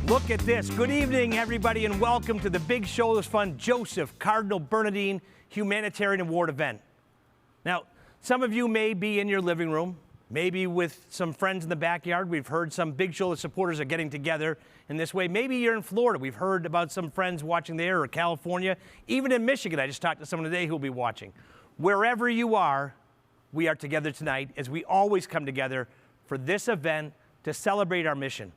Look at this. Good evening, everybody, and welcome to the Big Shoulders Fund Joseph Cardinal Bernardine Humanitarian Award event. Now, some of you may be in your living room, maybe with some friends in the backyard. We've heard some Big Shoulders supporters are getting together in this way. Maybe you're in Florida. We've heard about some friends watching there, or California, even in Michigan. I just talked to someone today who will be watching. Wherever you are, we are together tonight, as we always come together for this event to celebrate our mission.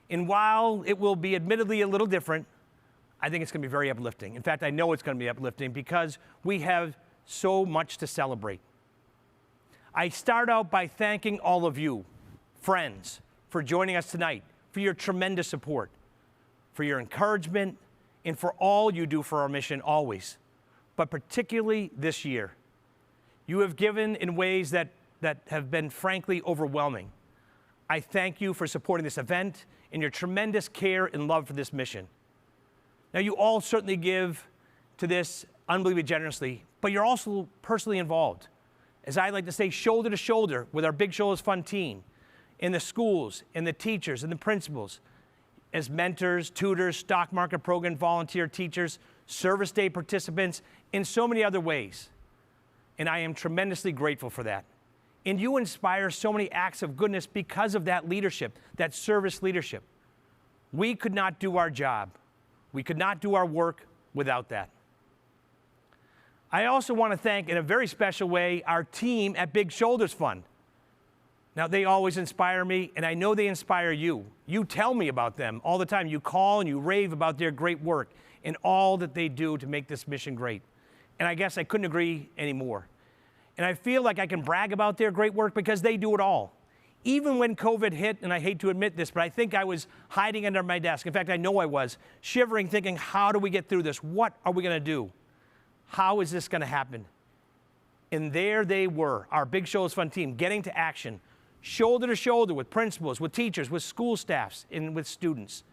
And while it will be admittedly a little different, I think it's going to be very uplifting. In fact, I know it's going to be uplifting because we have so much to celebrate. I start out by thanking all of you, friends, for joining us tonight, for your tremendous support, for your encouragement, and for all you do for our mission always, but particularly this year. You have given in ways that have been frankly overwhelming. I thank you for supporting this event and your tremendous care and love for this mission. Now, you all certainly give to this unbelievably generously, but you're also personally involved. As I like to say, shoulder to shoulder with our Big Shoulders Fund team, in the schools, and the teachers, and the principals, as mentors, tutors, stock market program volunteer teachers, service day participants, in so many other ways. And I am tremendously grateful for that. And you inspire so many acts of goodness because of that leadership, that service leadership. We could not do our job. We could not do our work without that. I also want to thank, in a very special way, our team at Big Shoulders Fund. Now, they always inspire me, and I know they inspire you. You tell me about them all the time. You call and you rave about their great work and all that they do to make this mission great. And I guess I couldn't agree anymore. And I feel like I can brag about their great work because they do it all. Even when COVID hit, and I hate to admit this, but I think I was hiding under my desk. In fact, I know I was, shivering, thinking, how do we get through this? What are we going to do? How is this going to happen? And there they were, our Big Shoulders Fund team, getting to action, shoulder to shoulder with principals, with teachers, with school staffs, and with students,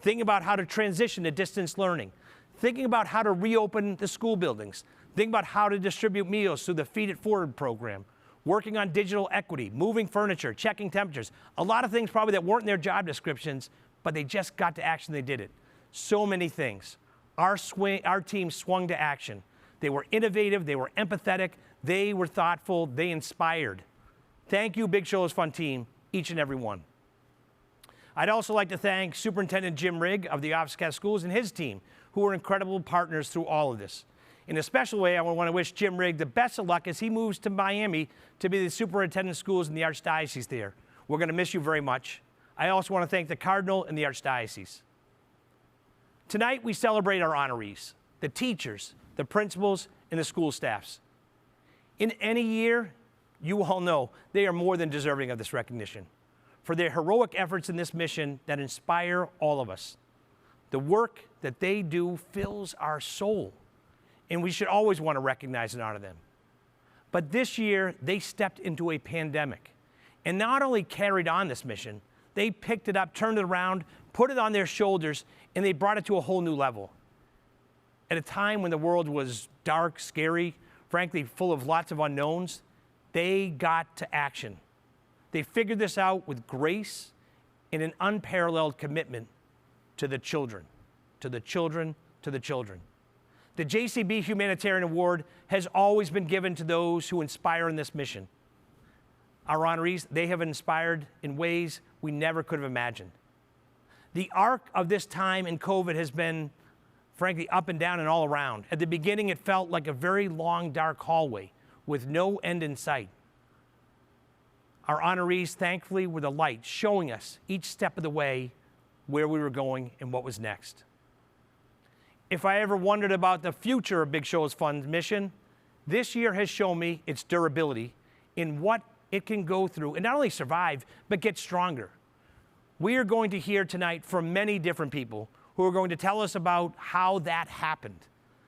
thinking about how to transition to distance learning, thinking about how to reopen the school buildings, thinking about how to distribute meals through the Feed It Forward program, working on digital equity, moving furniture, checking temperatures, a lot of things probably that weren't in their job descriptions, but they just got to action, they did it. So many things. Our team swung to action. They were innovative, they were empathetic, they were thoughtful, they inspired. Thank you, Big Shoulders Fund team, each and every one. I'd also like to thank Superintendent Jim Rigg of the Office of Catholic Schools and his team, who were incredible partners through all of this. In a special way, I want to wish Jim Rigg the best of luck as he moves to Miami to be the superintendent of schools in the Archdiocese there. We're going to miss you very much. I also want to thank the Cardinal and the Archdiocese. Tonight, we celebrate our honorees, the teachers, the principals, and the school staffs. In any year, you all know they are more than deserving of this recognition for their heroic efforts in this mission that inspire all of us. The work that they do fills our soul, and we should always want to recognize and honor them. But this year, they stepped into a pandemic and not only carried on this mission, they picked it up, turned it around, put it on their shoulders, and they brought it to a whole new level. At a time when the world was dark, scary, frankly, full of lots of unknowns, they got to action. They figured this out with grace and an unparalleled commitment to the children, to the children, to the children. The JCB Humanitarian Award has always been given to those who inspire in this mission. Our honorees, they have inspired in ways we never could have imagined. The arc of this time in COVID has been, frankly, up and down and all around. At the beginning, it felt like a very long, dark hallway with no end in sight. Our honorees, thankfully, were the light, showing us each step of the way where we were going and what was next. If I ever wondered about the future of Big Shoulders Fund's mission, this year has shown me its durability in what it can go through and not only survive, but get stronger. We are going to hear tonight from many different people who are going to tell us about how that happened.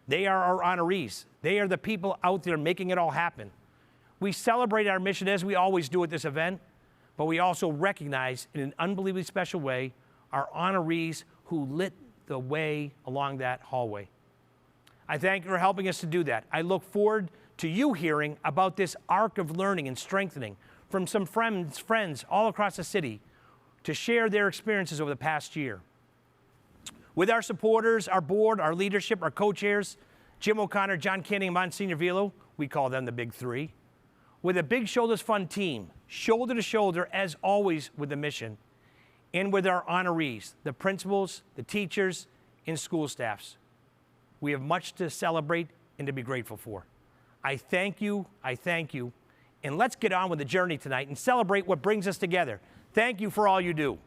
They are our honorees. They are the people out there making it all happen. We celebrate our mission as we always do at this event, but we also recognize in an unbelievably special way our honorees who lit the way along that hallway. I thank you for helping us to do that. I look forward to you hearing about this arc of learning and strengthening from some friends all across the city to share their experiences over the past year. With our supporters, our board, our leadership, our co-chairs, Jim O'Connor, John Canning, and Monsignor Velo, we call them the Big Three. With a Big Shoulders Fund team, shoulder to shoulder, as always, with the mission, and with our honorees, the principals, the teachers, and school staffs. We have much to celebrate and to be grateful for. I thank you, and let's get on with the journey tonight and celebrate what brings us together. Thank you for all you do.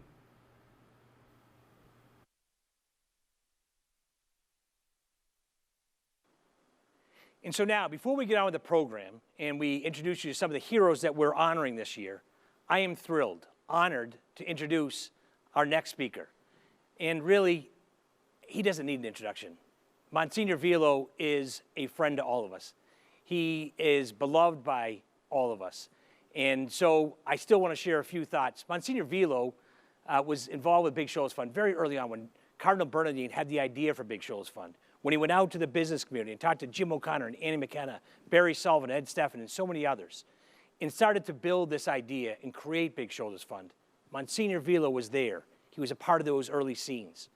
And so now, before we get on with the program and we introduce you to some of the heroes that we're honoring this year, I am thrilled, honored to introduce our next speaker. And really, he doesn't need an introduction. Monsignor Velo is a friend to all of us. He is beloved by all of us. And so I still want to share a few thoughts. Monsignor Velo was involved with Big Shoulders Fund very early on when Cardinal Bernardine had the idea for Big Shoulders Fund. When he went out to the business community and talked to Jim O'Connor and Annie McKenna, Barry Sullivan, Ed Steffen, and so many others, and started to build this idea and create Big Shoulders Fund, Monsignor Velo was there. He was a part of those early scenes.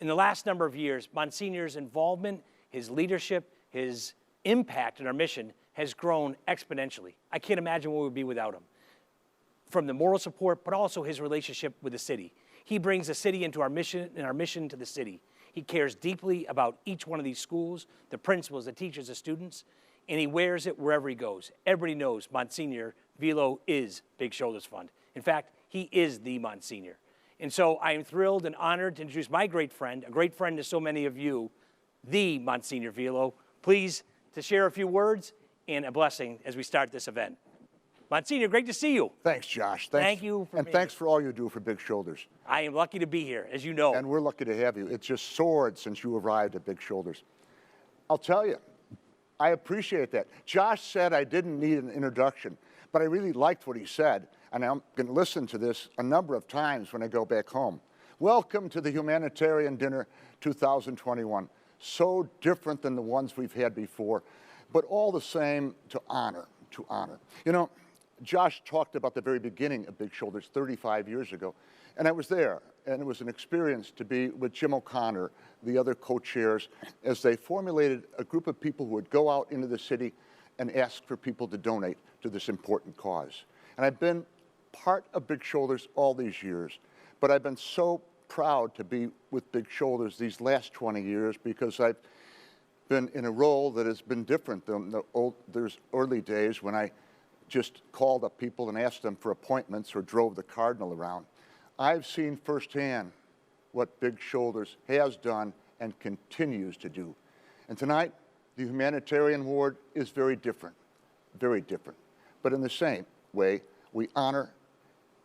In the last number of years, Monsignor's involvement, his leadership, his impact in our mission has grown exponentially. I can't imagine where we would be without him. From the moral support, but also his relationship with the city. He brings the city into our mission and our mission to the city. He cares deeply about each one of these schools, the principals, the teachers, the students, and he wears it wherever he goes. Everybody knows Monsignor Velo is Big Shoulders Fund. In fact, he is the Monsignor. And so I am thrilled and honored to introduce my great friend, a great friend to so many of you, the Monsignor Velo. Please to share a few words and a blessing as we start this event. Monsignor, great to see you. Thanks, Josh. Thank you for being thanks for all you do for Big Shoulders. I am lucky to be here, as you know. And we're lucky to have you. It's just soared since you arrived at Big Shoulders. I'll tell you, I appreciate that. Josh said I didn't need an introduction, but I really liked what he said, and I'm going to listen to this a number of times when I go back home. Welcome to the Humanitarian Dinner 2021. So different than the ones we've had before, but all the same to honor. You know, Josh talked about the very beginning of Big Shoulders 35 years ago, and I was there, and it was an experience to be with Jim O'Connor, the other co-chairs, as they formulated a group of people who would go out into the city and ask for people to donate to this important cause. And I've been part of Big Shoulders all these years, but I've been so proud to be with Big Shoulders these last 20 years because I've been in a role that has been different than those early days when I just called up people and asked them for appointments or drove the Cardinal around. I've seen firsthand what Big Shoulders has done and continues to do. And tonight, the Humanitarian Award is very different. But in the same way, we honor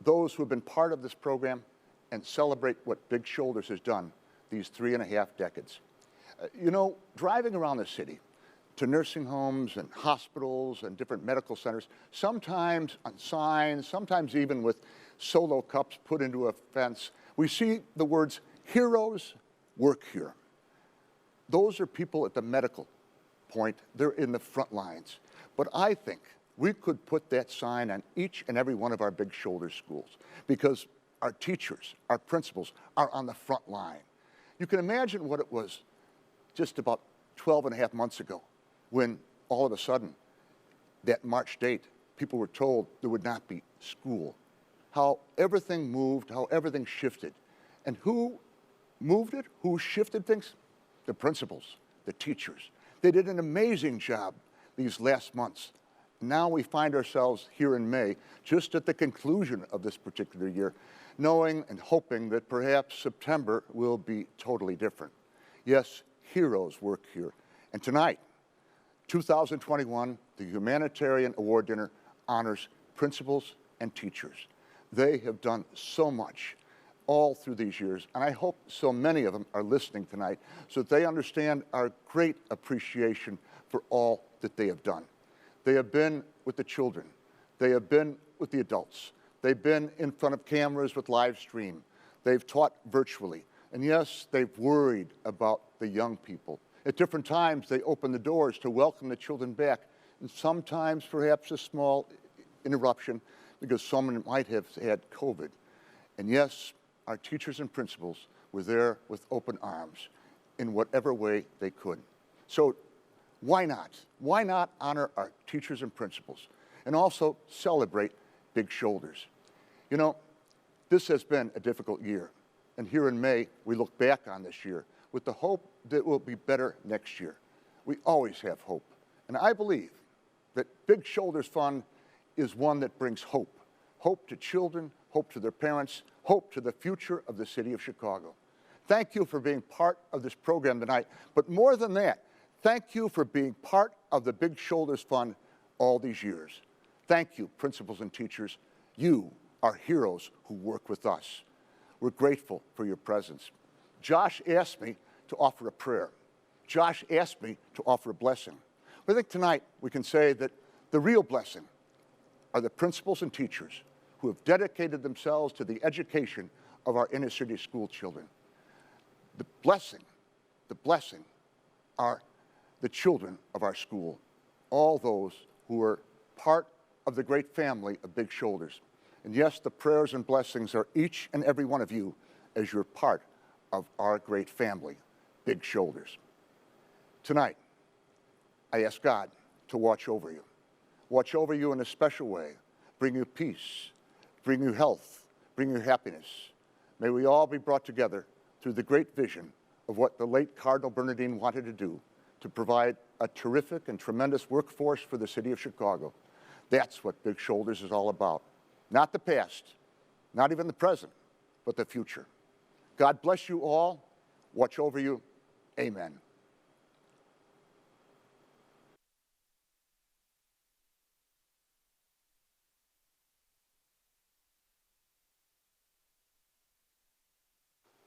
those who have been part of this program and celebrate what Big Shoulders has done these 3.5 decades. You know, driving around the city, to nursing homes and hospitals and different medical centers, sometimes on signs, sometimes even with Solo cups put into a fence, we see the words, heroes work here. Those are people at the medical point. They're in the front lines. But I think we could put that sign on each and every one of our Big Shoulders schools because our teachers, our principals are on the front line. You can imagine what it was just about 12.5 months ago when all of a sudden, that March date, people were told there would not be school. How everything moved, how everything shifted. And who moved it? Who shifted things? The principals, the teachers. They did an amazing job these last months. Now we find ourselves here in May, just at the conclusion of this particular year, knowing and hoping that perhaps September will be totally different. Yes, heroes work here. And tonight, 2021, the Humanitarian Award Dinner honors principals and teachers. They have done so much all through these years, and I hope so many of them are listening tonight so that they understand our great appreciation for all that they have done. They have been with the children. They have been with the adults. They've been in front of cameras with live stream. They've taught virtually. And yes, they've worried about the young people. At different times, they open the doors to welcome the children back, and sometimes perhaps a small interruption because someone might have had COVID. And yes, our teachers and principals were there with open arms in whatever way they could. So why not? Why not honor our teachers and principals and also celebrate Big Shoulders? You know, this has been a difficult year. And here in May, we look back on this year with the hope that it will be better next year. We always have hope. And I believe that Big Shoulders Fund is one that brings hope. Hope to children, hope to their parents, hope to the future of the city of Chicago. Thank you for being part of this program tonight. But more than that, thank you for being part of the Big Shoulders Fund all these years. Thank you, principals and teachers. You are heroes who work with us. We're grateful for your presence. Josh asked me to offer a prayer. Josh asked me to offer a blessing. I think tonight we can say that the real blessing are the principals and teachers who have dedicated themselves to the education of our inner city school children. The blessing are the children of our school, all those who are part of the great family of Big Shoulders. And yes, the prayers and blessings are each and every one of you as you're part of our great family, Big Shoulders. Tonight, I ask God to watch over you in a special way, bring you peace, bring you health, bring you happiness. May we all be brought together through the great vision of what the late Cardinal Bernardine wanted to do, to provide a terrific and tremendous workforce for the city of Chicago. That's what Big Shoulders is all about. Not the past, not even the present, but the future. God bless you all. Watch over you. Amen.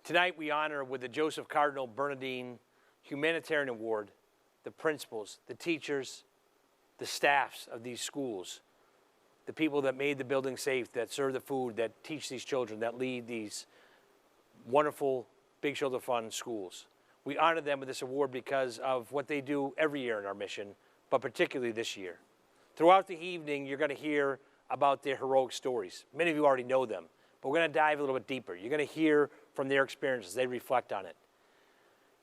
Tonight we honor with the Joseph Cardinal Bernardine Humanitarian Award the principals, the teachers, the staffs of these schools, the people that made the building safe, that serve the food, that teach these children, that lead these wonderful Big Shoulder Fund schools. We honor them with this award because of what they do every year in our mission, but particularly this year. Throughout the evening, you're going to hear about their heroic stories. Many of you already know them, but we're going to dive a little bit deeper. You're going to hear from their experiences. They reflect on it.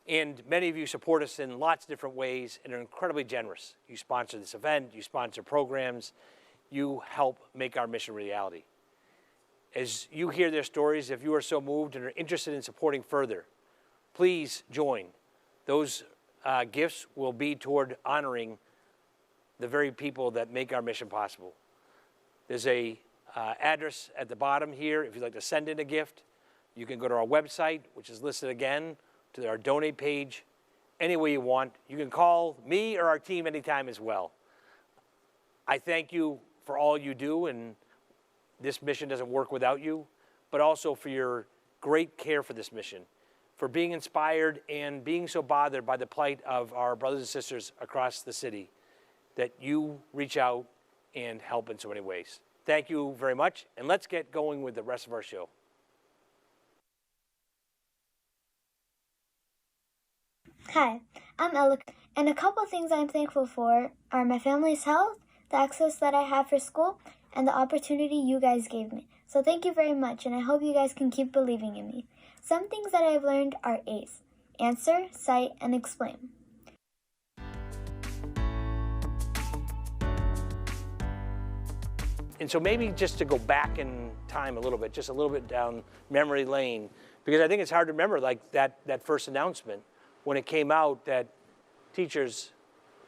And many of you support us in lots of different ways and are incredibly generous. You sponsor this event, you sponsor programs, you help make our mission reality. As you hear their stories, if you are so moved and are interested in supporting further, please join. Those gifts will be toward honoring the very people that make our mission possible. There's a address at the bottom here if you'd like to send in a gift. You can go to our website, which is listed again, to our donate page, any way you want. You can call me or our team anytime as well. I thank you for all you do, and this mission doesn't work without you, but also for your great care for this mission, for being inspired and being so bothered by the plight of our brothers and sisters across the city, that you reach out and help in so many ways. Thank you very much, and let's get going with the rest of our show. Hi, I'm Mlk, and a couple things I'm thankful for are my family's health, the access that I have for school, and the opportunity you guys gave me. So thank you very much, and I hope you guys can keep believing in me. Some things that I've learned are ACE: answer, cite, and explain. And so maybe just to go back in time a little bit, just a little bit down memory lane, because I think it's hard to remember, like that first announcement when it came out that teachers,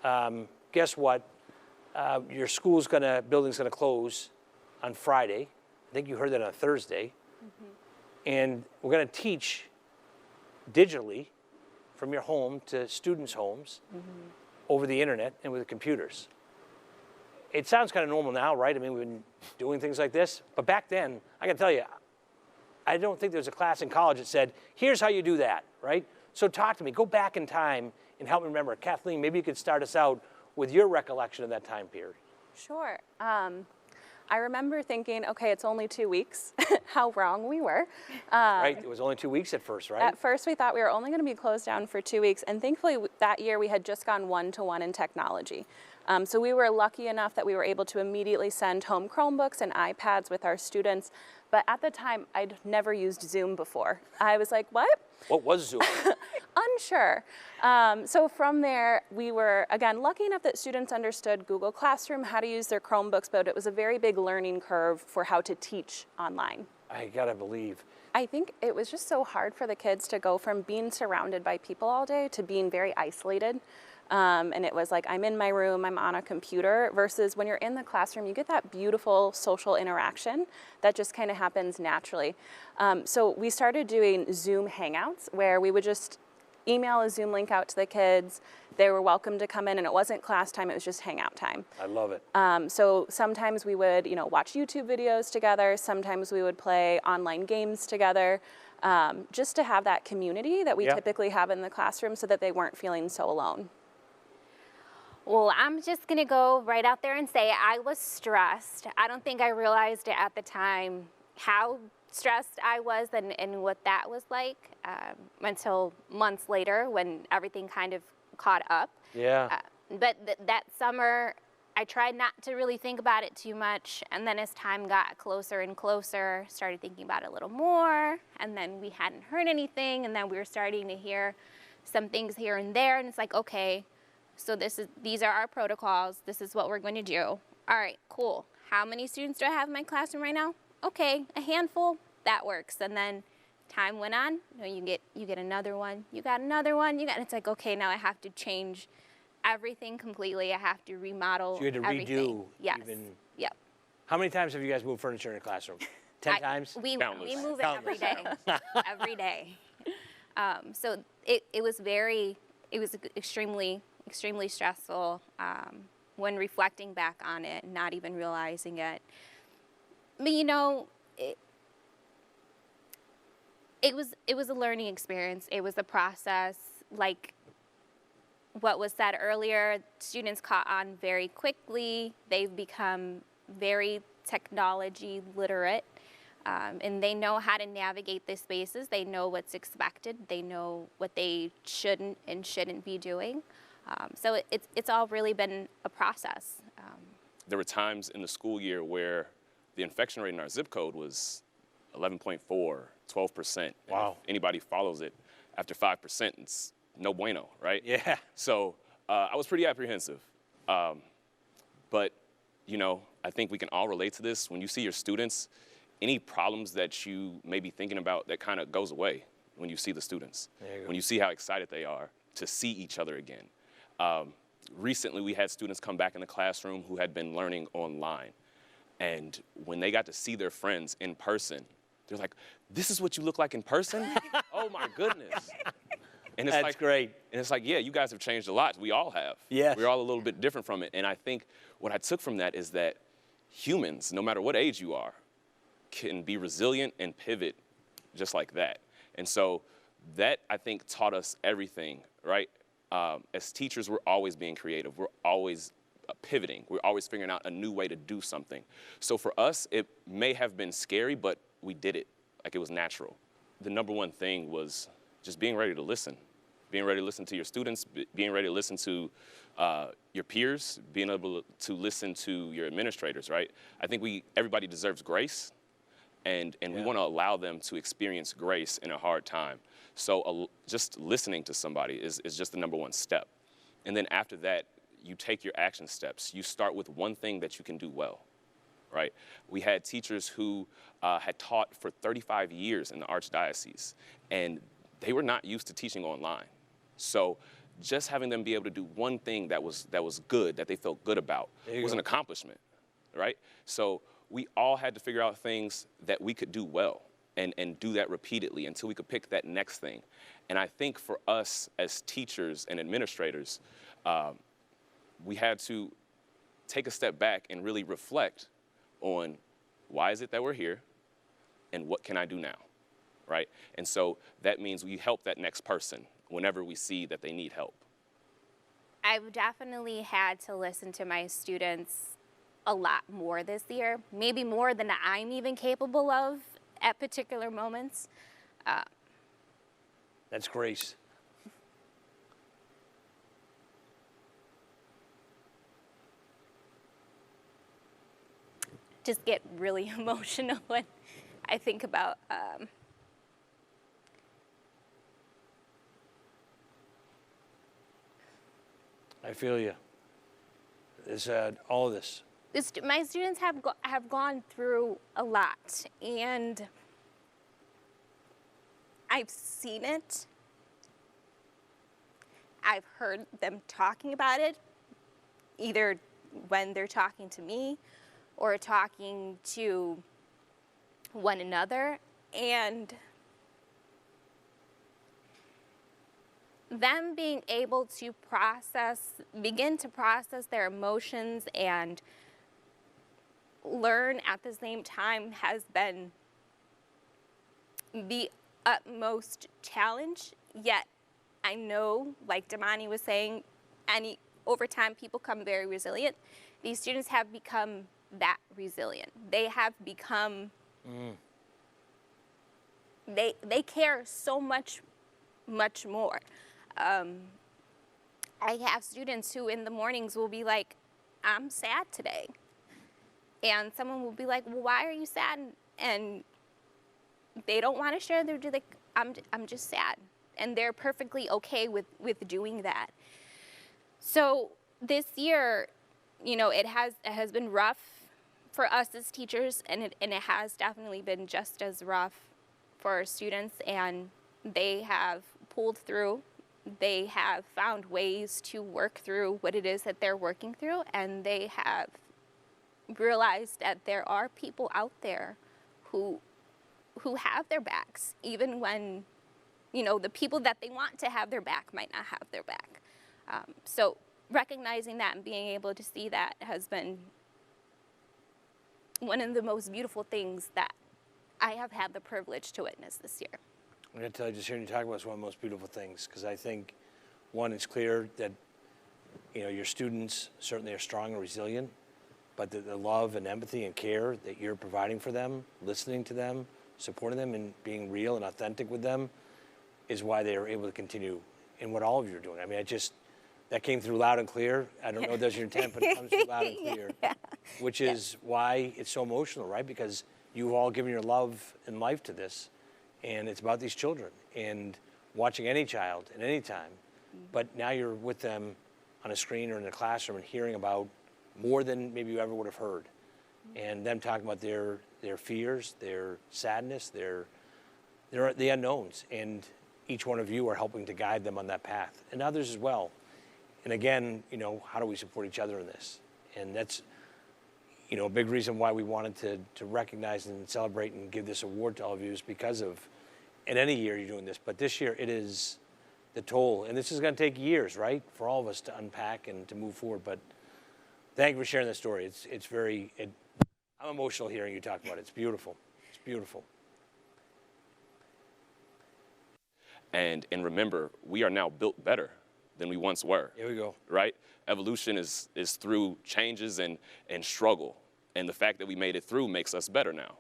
guess what? Your building's gonna close on Friday. I think you heard that on Thursday. Mm-hmm. And we're gonna teach digitally from your home to students' homes, mm-hmm, over the internet and with computers. It sounds kind of normal now, right? I mean, we've been doing things like this, but back then, I gotta tell you, I don't think there was a class in college that said, here's how you do that, right? So talk to me, go back in time and help me remember. Kathleen, maybe you could start us out with your recollection of that time period. Sure. I remember thinking, okay, it's only 2 weeks, how wrong we were. Right, it was only 2 weeks at first, right? At first we thought we were only gonna be closed down for 2 weeks, and thankfully that year we had just gone one-to-one in technology. So we were lucky enough that we were able to immediately send home Chromebooks and iPads with our students. But at the time, I'd never used Zoom before. I was like, what? What was Zoom? Unsure. So from there, we were, again, lucky enough that students understood Google Classroom, how to use their Chromebooks, but it was a very big learning curve for how to teach online. I gotta believe. I think it was just so hard for the kids to go from being surrounded by people all day to being very isolated. And it was like, I'm in my room, I'm on a computer, versus when you're in the classroom, you get that beautiful social interaction that just kind of happens naturally. So we started doing Zoom Hangouts, where we would just email a Zoom link out to the kids. They were welcome to come in, and it wasn't class time, it was just hangout time. I love it. So sometimes we would, watch YouTube videos together. Sometimes we would play online games together, just to have that community that we typically have in the classroom so that they weren't feeling so alone. Well, I'm just going to go right out there and say I was stressed. I don't think I realized it at the time how stressed I was and what that was like until months later when everything kind of caught up. Yeah. But that summer, I tried not to really think about it too much. And then as time got closer and closer, started thinking about it a little more. And then we hadn't heard anything. And then we were starting to hear some things here and there. And it's like, okay, so these are our protocols. This is what we're going to do. All right, cool. How many students do I have in my classroom right now? Okay, a handful. That works. And then time went on. You get another one. You got another one. It's like, okay, now I have to change everything completely. I have to remodel. So you had to everything. redo. Yes. Yep. How many times have you guys moved furniture in a classroom? 10 times? We move it every day. Every day. So it was extremely stressful when reflecting back on it, not even realizing it. But it was a learning experience. It was a process. Like what was said earlier, students caught on very quickly. They've become very technology literate, and they know how to navigate the spaces. They know what's expected. They know what they shouldn't and shouldn't be doing. So it's all really been a process. There were times in the school year where the infection rate in our zip code was 11.4, 12%. Wow. If anybody follows it, after 5%, it's no bueno, right? Yeah. So I was pretty apprehensive. But, I think we can all relate to this. When you see your students, any problems that you may be thinking about, that kind of goes away when you see the students. When you see how excited they are to see each other again. Recently, we had students come back in the classroom who had been learning online. And when they got to see their friends in person, they're like, this is what you look like in person? Oh, my goodness. And it's That's great. And it's like, yeah, you guys have changed a lot. We all have. Yes. We're all a little bit different from it. And I think what I took from that is that humans, no matter what age you are, can be resilient and pivot just like that. And so that, I think, taught us everything, right? As teachers, we're always being creative. We're always pivoting. We're always figuring out a new way to do something. So for us, it may have been scary, but we did it like it was natural. The number one thing was just being ready to listen. Being ready to listen to your students, being ready to listen to your peers, being able to listen to your administrators, right? I think everybody deserves grace, and we want to allow them to experience grace in a hard time. So just listening to somebody is just the number one step. And then after that, you take your action steps. You start with one thing that you can do well, right? We had teachers who had taught for 35 years in the Archdiocese, and they were not used to teaching online. So just having them be able to do one thing that was good, that they felt good about, was an accomplishment, right? So we all had to figure out things that we could do well and do that repeatedly until we could pick that next thing. And I think for us as teachers and administrators, we had to take a step back and really reflect on why is it that we're here and what can I do now, right? And so that means we help that next person whenever we see that they need help. I've definitely had to listen to my students a lot more this year, maybe more than I'm even capable of at particular moments. That's grace. just get really emotional when I think about I feel you. It's all of this. my students have gone through a lot, and I've seen it. I've heard them talking about it, either when they're talking to me or talking to one another, and them being able to begin to process their emotions and learn at the same time has been the utmost challenge. Yet I know, like Damani was saying, over time people become very resilient. These students have become that resilient. They have become, they care so much more. I have students who in the mornings will be like, I'm sad today. And someone will be like, well, why are you sad? And they don't want to share. They're just like, I'm just sad. And they're perfectly okay with doing that. So this year, you know, it has been rough for us as teachers, and it has definitely been just as rough for our students, and they have pulled through. They have found ways to work through what it is that they're working through, and they have realized that there are people out there who have their backs, even when, you know, the people that they want to have their back might not have their back. So recognizing that and being able to see that has been one of the most beautiful things that I have had the privilege to witness this year. I'm going to tell you, just hearing you talk about it's one of the most beautiful things, because I think, one, it's clear that, you know, your students certainly are strong and resilient, but the love and empathy and care that you're providing for them, listening to them, supporting them, and being real and authentic with them is why they are able to continue in what all of you are doing. I mean, that came through loud and clear. I don't know if that's your intent, but it comes through loud and clear, which is why it's so emotional, right? Because you've all given your love and life to this, and it's about these children and watching any child at any time. But now you're with them on a screen or in a classroom and hearing about more than maybe you ever would have heard. And them talking about their fears, their sadness, the unknowns. And each one of you are helping to guide them on that path, and others as well. And again, you know, how do we support each other in this? And that's, you know, a big reason why we wanted to recognize and celebrate and give this award to all of you is because of, in any year you're doing this, but this year it is the toll. And this is going to take years, right, for all of us to unpack and to move forward. But thank you for sharing that story. I'm emotional hearing you talk about it. It's beautiful. It's beautiful. And remember, we are now built better than we once were. Here we go. Right? Evolution is through changes and struggle. And the fact that we made it through makes us better now.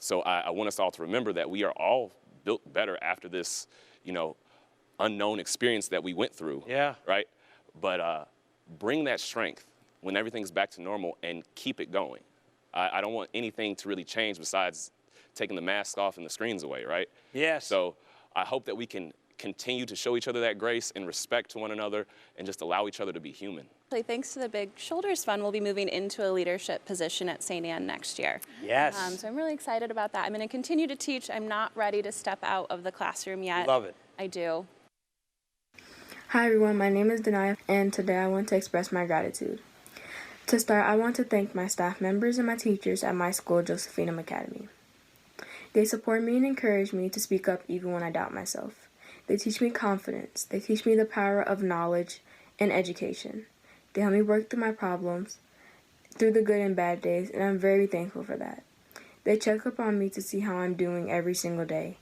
So I want us all to remember that we are all built better after this, you know, unknown experience that we went through. Yeah. Right? But bring that strength when everything's back to normal and keep it going. I don't want anything to really change besides taking the mask off and the screens away, right? Yes. So I hope that we can continue to show each other that grace and respect to one another and just allow each other to be human. Thanks to the Big Shoulders Fund, we'll be moving into a leadership position at St. Anne next year. Yes. So I'm really excited about that. I'm going to continue to teach. I'm not ready to step out of the classroom yet. Love it. I do. Hi everyone, my name is Denaya, and today I want to express my gratitude. To start, I want to thank my staff members and my teachers at my school, Josephinum Academy. They support me and encourage me to speak up even when I doubt myself. They teach me confidence. They teach me the power of knowledge and education. They help me work through my problems, through the good and bad days, and I'm very thankful for that. They check up on me to see how I'm doing every single day.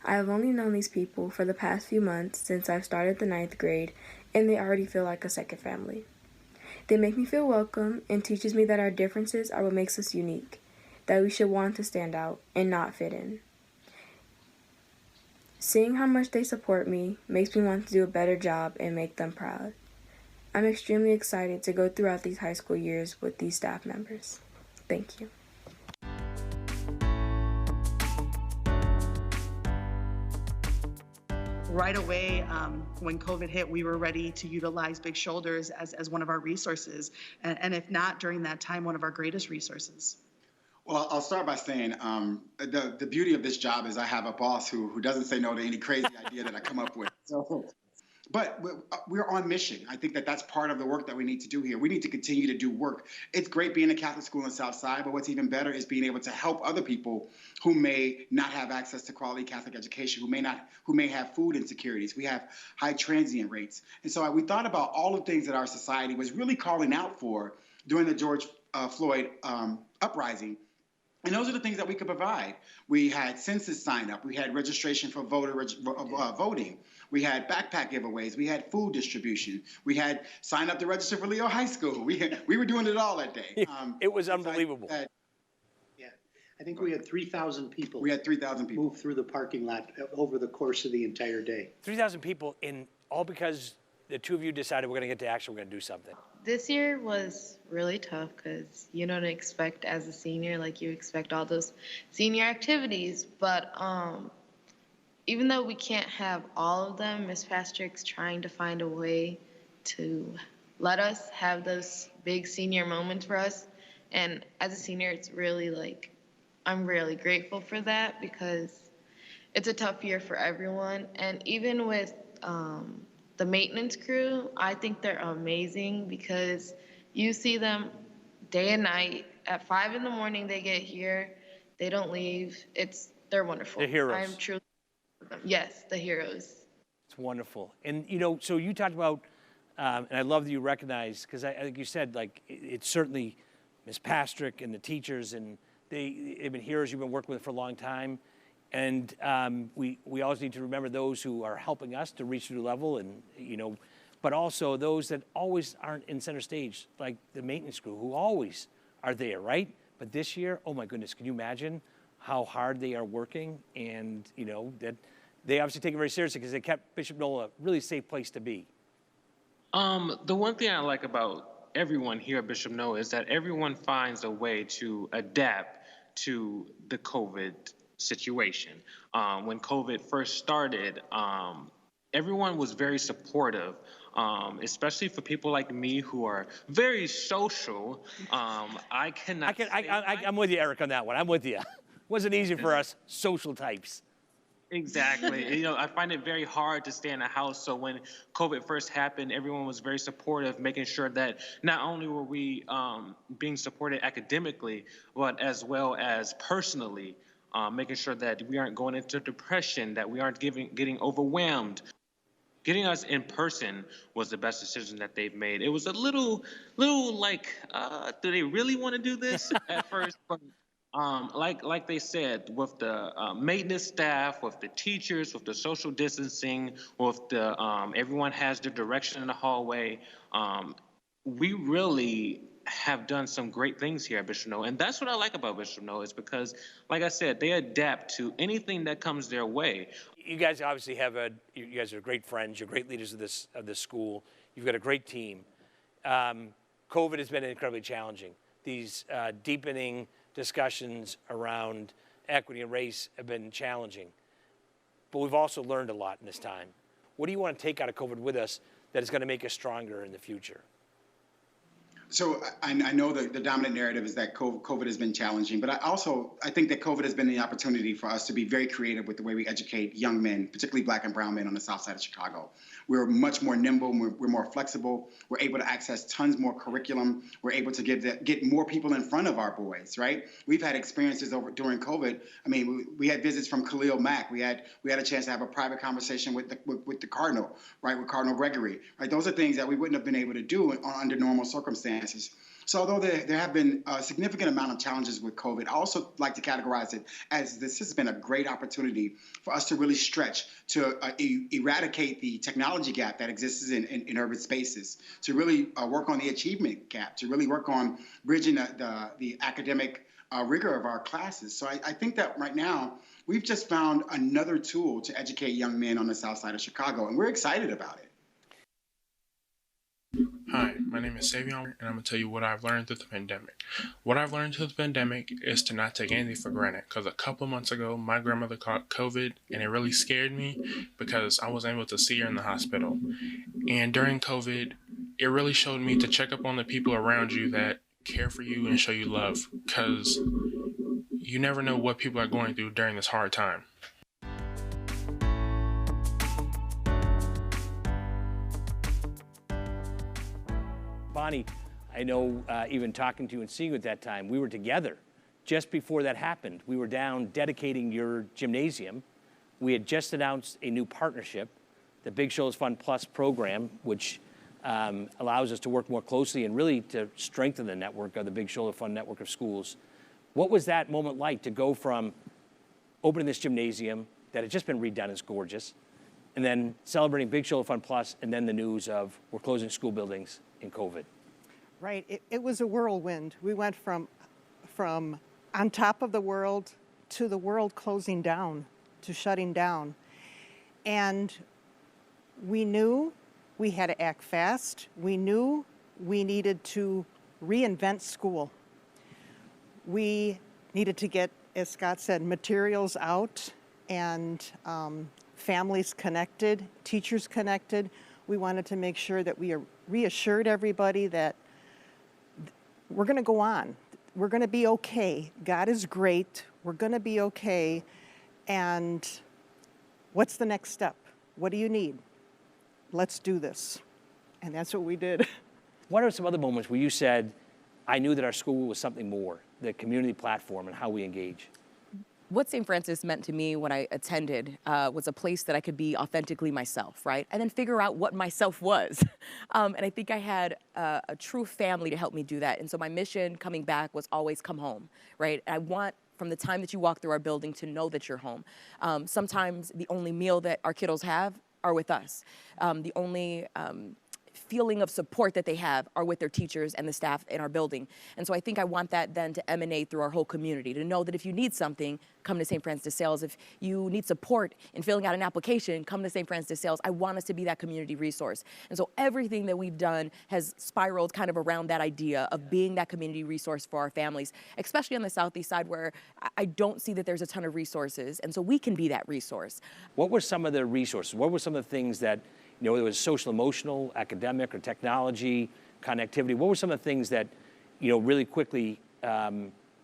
I have only known these people for the past few months since I've started the 9th grade, and they already feel like a second family. They make me feel welcome and teaches me that our differences are what makes us unique, that we should want to stand out and not fit in. Seeing how much they support me makes me want to do a better job and make them proud. I'm extremely excited to go throughout these high school years with these staff members. Thank you. Right away, when COVID hit, we were ready to utilize Big Shoulders as one of our resources, and if not during that time, one of our greatest resources. Well, I'll start by saying the beauty of this job is I have a boss who doesn't say no to any crazy idea that I come up with. But we're on mission. I think that's part of the work that we need to do here. We need to continue to do work. It's great being a Catholic school in the South Side, but what's even better is being able to help other people who may not have access to quality Catholic education, who may have food insecurities. We have high transient rates. And so we thought about all the things that our society was really calling out for during the George Floyd uprising. And those are the things that we could provide. We had census sign up. We had registration for voting. We had backpack giveaways. We had food distribution. We had sign up to register for Leo High School. We were doing it all that day. It was unbelievable. I think we had 3,000 people. We had 3,000 people move through the parking lot over the course of the entire day. 3,000 people, all because the two of you decided we're going to get to action, we're going to do something. This year was really tough because you don't expect as a senior, like you expect all those senior activities. But even though we can't have all of them, Ms. Pastrick's trying to find a way to let us have those big senior moments for us. And as a senior, it's really like, I'm really grateful for that because it's a tough year for everyone. And even with the maintenance crew, I think they're amazing because you see them day and night. At 5 in the morning, they get here. They don't leave. They're wonderful. The heroes. I'm truly, yes, the heroes. It's wonderful. And, so you talked about, and I love that you recognize, because I think you said, like, it's certainly Ms. Pastrick and the teachers, and they've been heroes you've been working with for a long time. And we always need to remember those who are helping us to reach a new level, and but also those that always aren't in center stage, like the maintenance crew, who always are there, right? But this year, oh my goodness, can you imagine how hard they are working? And that they obviously take it very seriously because they kept Bishop Noel a really safe place to be. The one thing I like about everyone here at Bishop Noel is that everyone finds a way to adapt to the COVID situation. When COVID first started, everyone was very supportive, especially for people like me who are very social. I'm with you, Eric, on that one. I'm with you. Wasn't easy for us social types. Exactly. I find it very hard to stay in the house. So when COVID first happened, everyone was very supportive, making sure that not only were we being supported academically, but as well as personally. Making sure that we aren't going into depression, that we aren't getting overwhelmed. Getting us in person was the best decision that they've made. It was a little like, do they really want to do this at first? But like they said, with the maintenance staff, with the teachers, with the social distancing, with the everyone has their direction in the hallway, we really have done some great things here at Bishop Noel. And that's what I like about Bishop Noel, is because, like I said, they adapt to anything that comes their way. You guys obviously you guys are great friends. You're great leaders of this school. You've got a great team. COVID has been incredibly challenging. These deepening discussions around equity and race have been challenging. But we've also learned a lot in this time. What do you want to take out of COVID with us that is going to make us stronger in the future? So I know that the dominant narrative is that COVID has been challenging, but I think that COVID has been the opportunity for us to be very creative with the way we educate young men, particularly Black and brown men on the South Side of Chicago. We're much more nimble, we're more flexible, we're able to access tons more curriculum, we're able to get more people in front of our boys, right? We've had experiences during COVID. I mean, we had visits from Khalil Mack. We had a chance to have a private conversation with the Cardinal, right, with Cardinal Gregory, right? Those are things that we wouldn't have been able to do under normal circumstances. So although there have been a significant amount of challenges with COVID, I also like to categorize it as this has been a great opportunity for us to really stretch, to eradicate the technology gap that exists in urban spaces, to really work on the achievement gap, to really work on bridging the academic rigor of our classes. So I think that right now we've just found another tool to educate young men on the South Side of Chicago, and we're excited about it. Hi, my name is Savion, and I'm going to tell you what I've learned through the pandemic. What I've learned through the pandemic is to not take anything for granted, because a couple of months ago, my grandmother caught COVID, and it really scared me because I wasn't able to see her in the hospital. And during COVID, it really showed me to check up on the people around you that care for you and show you love, because you never know what people are going through during this hard time. Bonnie, I know even talking to you and seeing you at that time, we were together just before that happened. We were down dedicating your gymnasium. We had just announced a new partnership, the Big Shoulders Fund Plus program, which allows us to work more closely and really to strengthen the network of the Big Shoulder Fund network of schools. What was that moment like to go from opening this gymnasium that had just been redone, it's gorgeous, and then celebrating Big Shoulder Fund Plus, and then the news of we're closing school buildings in COVID? Right, it was a whirlwind. We went from on top of the world to the world closing down, to shutting down. And we knew we had to act fast. We knew we needed to reinvent school. We needed to get, as Scott said, materials out and families connected, teachers connected. We wanted to make sure that we reassured everybody that we're going to go on. We're going to be okay. God is great. We're going to be okay. And what's the next step? What do you need? Let's do this. And that's what we did. What are some other moments where you said, I knew that our school was something more, the community platform and how we engage? What St. Francis meant to me when I attended was a place that I could be authentically myself, right? And then figure out what myself was. And I think I had a true family to help me do that. And so my mission coming back was always come home, right? I want, from the time that you walk through our building, to know that you're home. Sometimes the only meal that our kiddos have are with us. The only feeling of support that they have are with their teachers and the staff in our building. And so I think I want that then to emanate through our whole community, to know that if you need something, come to St. Francis de Sales. If you need support in filling out an application, come to St. Francis de Sales. I want us to be that community resource. And so everything that we've done has spiraled kind of around that idea of being that community resource for our families, especially on the Southeast side where I don't see that there's a ton of resources. And so we can be that resource. What were some of the resources? What were some of the things that, you know, whether it was social, emotional, academic, or technology, connectivity, what were some of the things that, you know, really quickly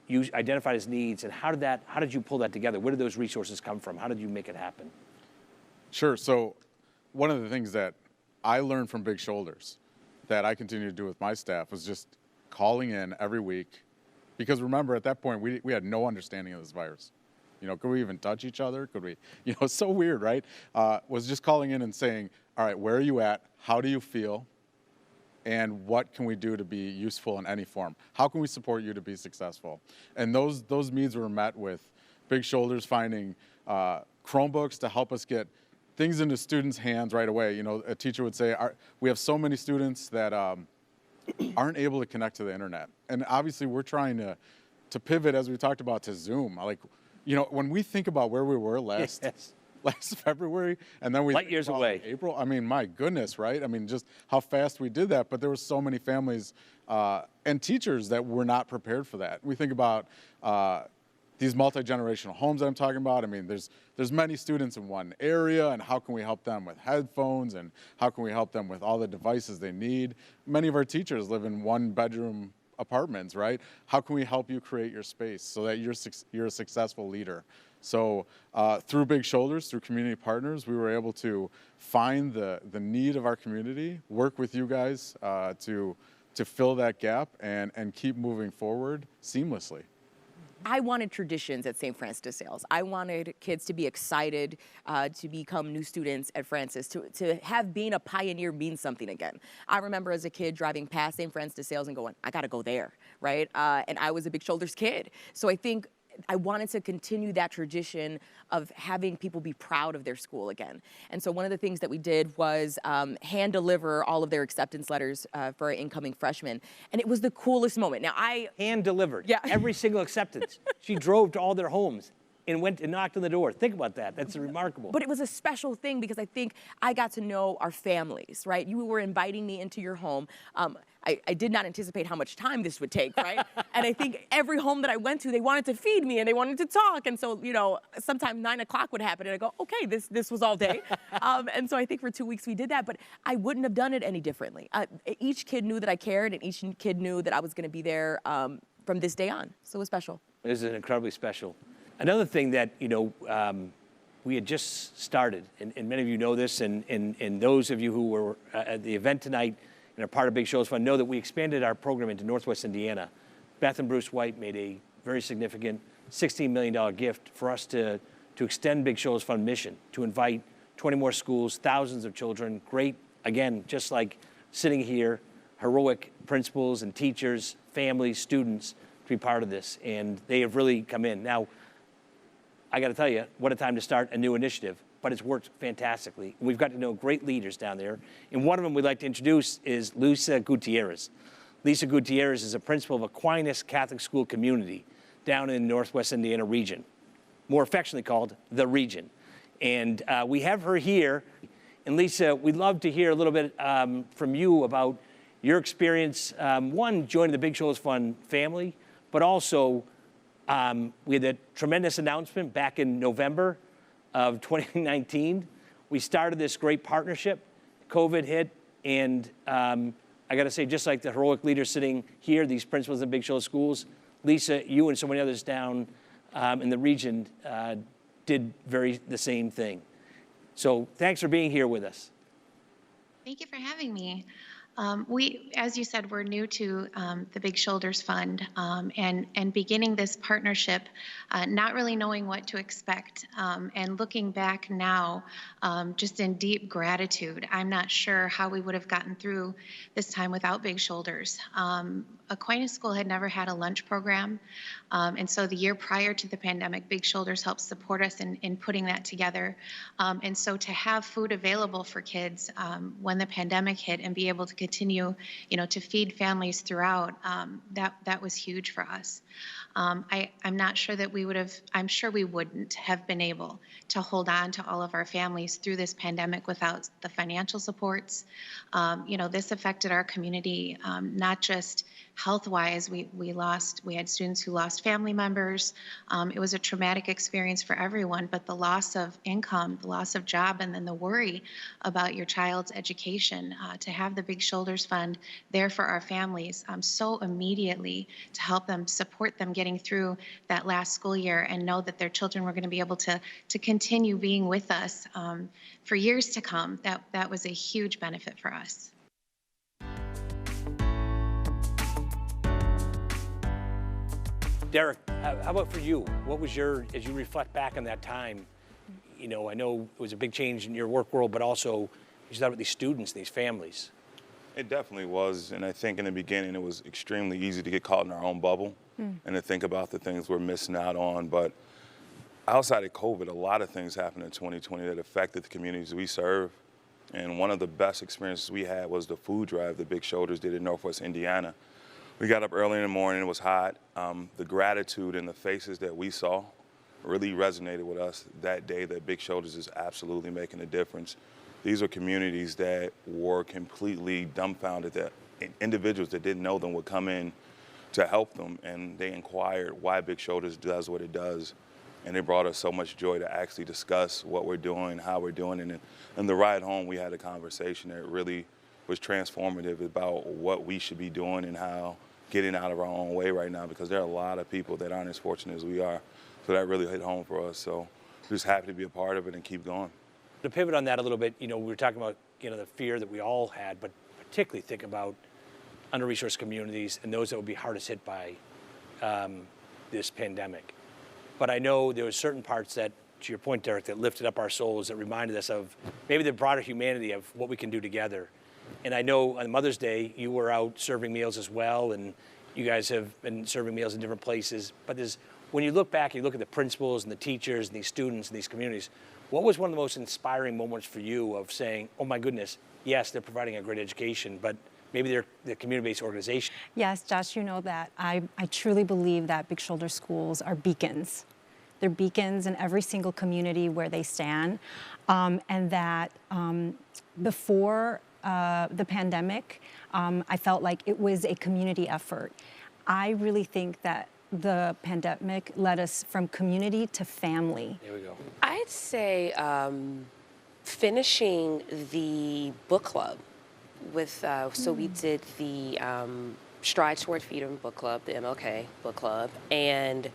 you identified as needs, and how did you pull that together? Where did those resources come from? How did you make it happen? Sure, so one of the things that I learned from Big Shoulders that I continue to do with my staff was just calling in every week, because remember, at that point, we had no understanding of this virus. You know, could we even touch each other? Could we, you know, it's so weird, right? Was just calling in and saying, all right, where are you at? How do you feel? And what can we do to be useful in any form? How can we support you to be successful? And those needs were met with Big Shoulders finding Chromebooks to help us get things into students' hands right away. You know, a teacher would say, we have so many students that aren't able to connect to the internet. And obviously we're trying to pivot, as we talked about, to Zoom. Like, you know, when we think about where we were last February, and then we light years away. April. I mean, my goodness, right? I mean, just how fast we did that. But there were so many families and teachers that were not prepared for that. We think about these multi-generational homes that I'm talking about. I mean, there's many students in one area, and how can we help them with headphones, and how can we help them with all the devices they need? Many of our teachers live in one-bedroom apartments, right? How can we help you create your space so that you're a successful leader? So through Big Shoulders, through community partners, we were able to find the need of our community, work with you guys to fill that gap and keep moving forward seamlessly. I wanted traditions at St. Francis de Sales. I wanted kids to be excited to become new students at Francis, to have being a pioneer mean something again. I remember as a kid driving past St. Francis de Sales and going, I gotta go there, right? And I was a Big Shoulders kid. So I think I wanted to continue that tradition of having people be proud of their school again. And so one of the things that we did was hand deliver all of their acceptance letters for our incoming freshmen. And it was the coolest moment. Now hand delivered, yeah. Every single acceptance. She drove to all their homes. and went and knocked on the door. Think about that. That's remarkable. But it was a special thing because I think I got to know our families, right? You were inviting me into your home. I did not anticipate how much time this would take, right? And I think every home that I went to, they wanted to feed me and they wanted to talk. And so, you know, sometimes 9 o'clock would happen and I go, okay, this was all day. And so I think for 2 weeks we did that, but I wouldn't have done it any differently. Each kid knew that I cared and each kid knew that I was gonna be there from this day on. So it was special. This is incredibly special. Another thing that, you know, we had just started, and many of you know this, and those of you who were at the event tonight and are part of Big Shoulders Fund know that we expanded our program into Northwest Indiana. Beth and Bruce White made a very significant $16 million gift for us to extend Big Shoulders Fund mission, to invite 20 more schools, thousands of children, great, again, just like sitting here, heroic principals and teachers, families, students to be part of this, and they have really come in. Now, I got to tell you, what a time to start a new initiative, but it's worked fantastically. We've got to know great leaders down there, and one of them we'd like to introduce is Lisa Gutierrez. Lisa Gutierrez is a principal of Aquinas Catholic School Community down in the Northwest Indiana region, more affectionately called the region. And we have her here, and Lisa, we'd love to hear a little bit from you about your experience, one, joining the Big Shoulders Fund family, but also we had a tremendous announcement back in November of 2019. We started this great partnership. COVID hit, and I got to say, just like the heroic leaders sitting here, these principals in Big Shoulders schools, Lisa, you and so many others down in the region did the same thing. So thanks for being here with us. Thank you for having me. We, as you said, we're new to the Big Shoulders Fund and beginning this partnership, not really knowing what to expect, and looking back now, just in deep gratitude. I'm not sure how we would have gotten through this time without Big Shoulders. Aquinas School had never had a lunch program, and so the year prior to the pandemic, Big Shoulders helped support us in putting that together. And so to have food available for kids when the pandemic hit and be able to continue, you know, to feed families throughout, that was huge for us. I'm not sure that we would have, I'm sure we wouldn't have been able to hold on to all of our families through this pandemic without the financial supports. You know, this affected our community, not just health-wise. We had students who lost family members. It was a traumatic experience for everyone, but the loss of income, the loss of job, and then the worry about your child's education, to have the Big Shoulders Fund there for our families so immediately to help them, support them getting through that last school year and know that their children were going to be able to continue being with us for years to come, that was a huge benefit for us. Derek, how about for you? What was as you reflect back on that time, you know, I know it was a big change in your work world, but also you thought about these students, these families. It definitely was, and I think in the beginning it was extremely easy to get caught in our own bubble and to think about the things we're missing out on. But outside of COVID, a lot of things happened in 2020 that affected the communities we serve. And one of the best experiences we had was the food drive that Big Shoulders did in Northwest Indiana. We got up early in the morning, it was hot. The gratitude in the faces that we saw really resonated with us that day, that Big Shoulders is absolutely making a difference. These are communities that were completely dumbfounded that individuals that didn't know them would come in to help them, and they inquired why Big Shoulders does what it does. And it brought us so much joy to actually discuss what we're doing, how we're doing it. And in the ride home, we had a conversation that really was transformative about what we should be doing and how getting out of our own way right now, because there are a lot of people that aren't as fortunate as we are. So that really hit home for us. So we're just happy to be a part of it and keep going. To pivot on that a little bit, you know, we were talking about, you know, the fear that we all had, but particularly think about under-resourced communities and those that would be hardest hit by this pandemic. But I know there were certain parts that, to your point, Derek, that lifted up our souls, that reminded us of maybe the broader humanity of what we can do together. And I know on Mother's Day, you were out serving meals as well, and you guys have been serving meals in different places. But when you look back, you look at the principals and the teachers and these students and these communities, what was one of the most inspiring moments for you of saying, oh my goodness, yes, they're providing a great education, but maybe they're the community-based organization? Yes, Josh, you know that I truly believe that Big Shoulder schools are beacons They're beacons in every single community where they stand, and that before the pandemic, I felt like it was a community effort. I really think that the pandemic led us from community to family. There we go. I'd say finishing the book club with, so we did the Strides Toward Freedom Book Club, the Mlk Book Club, and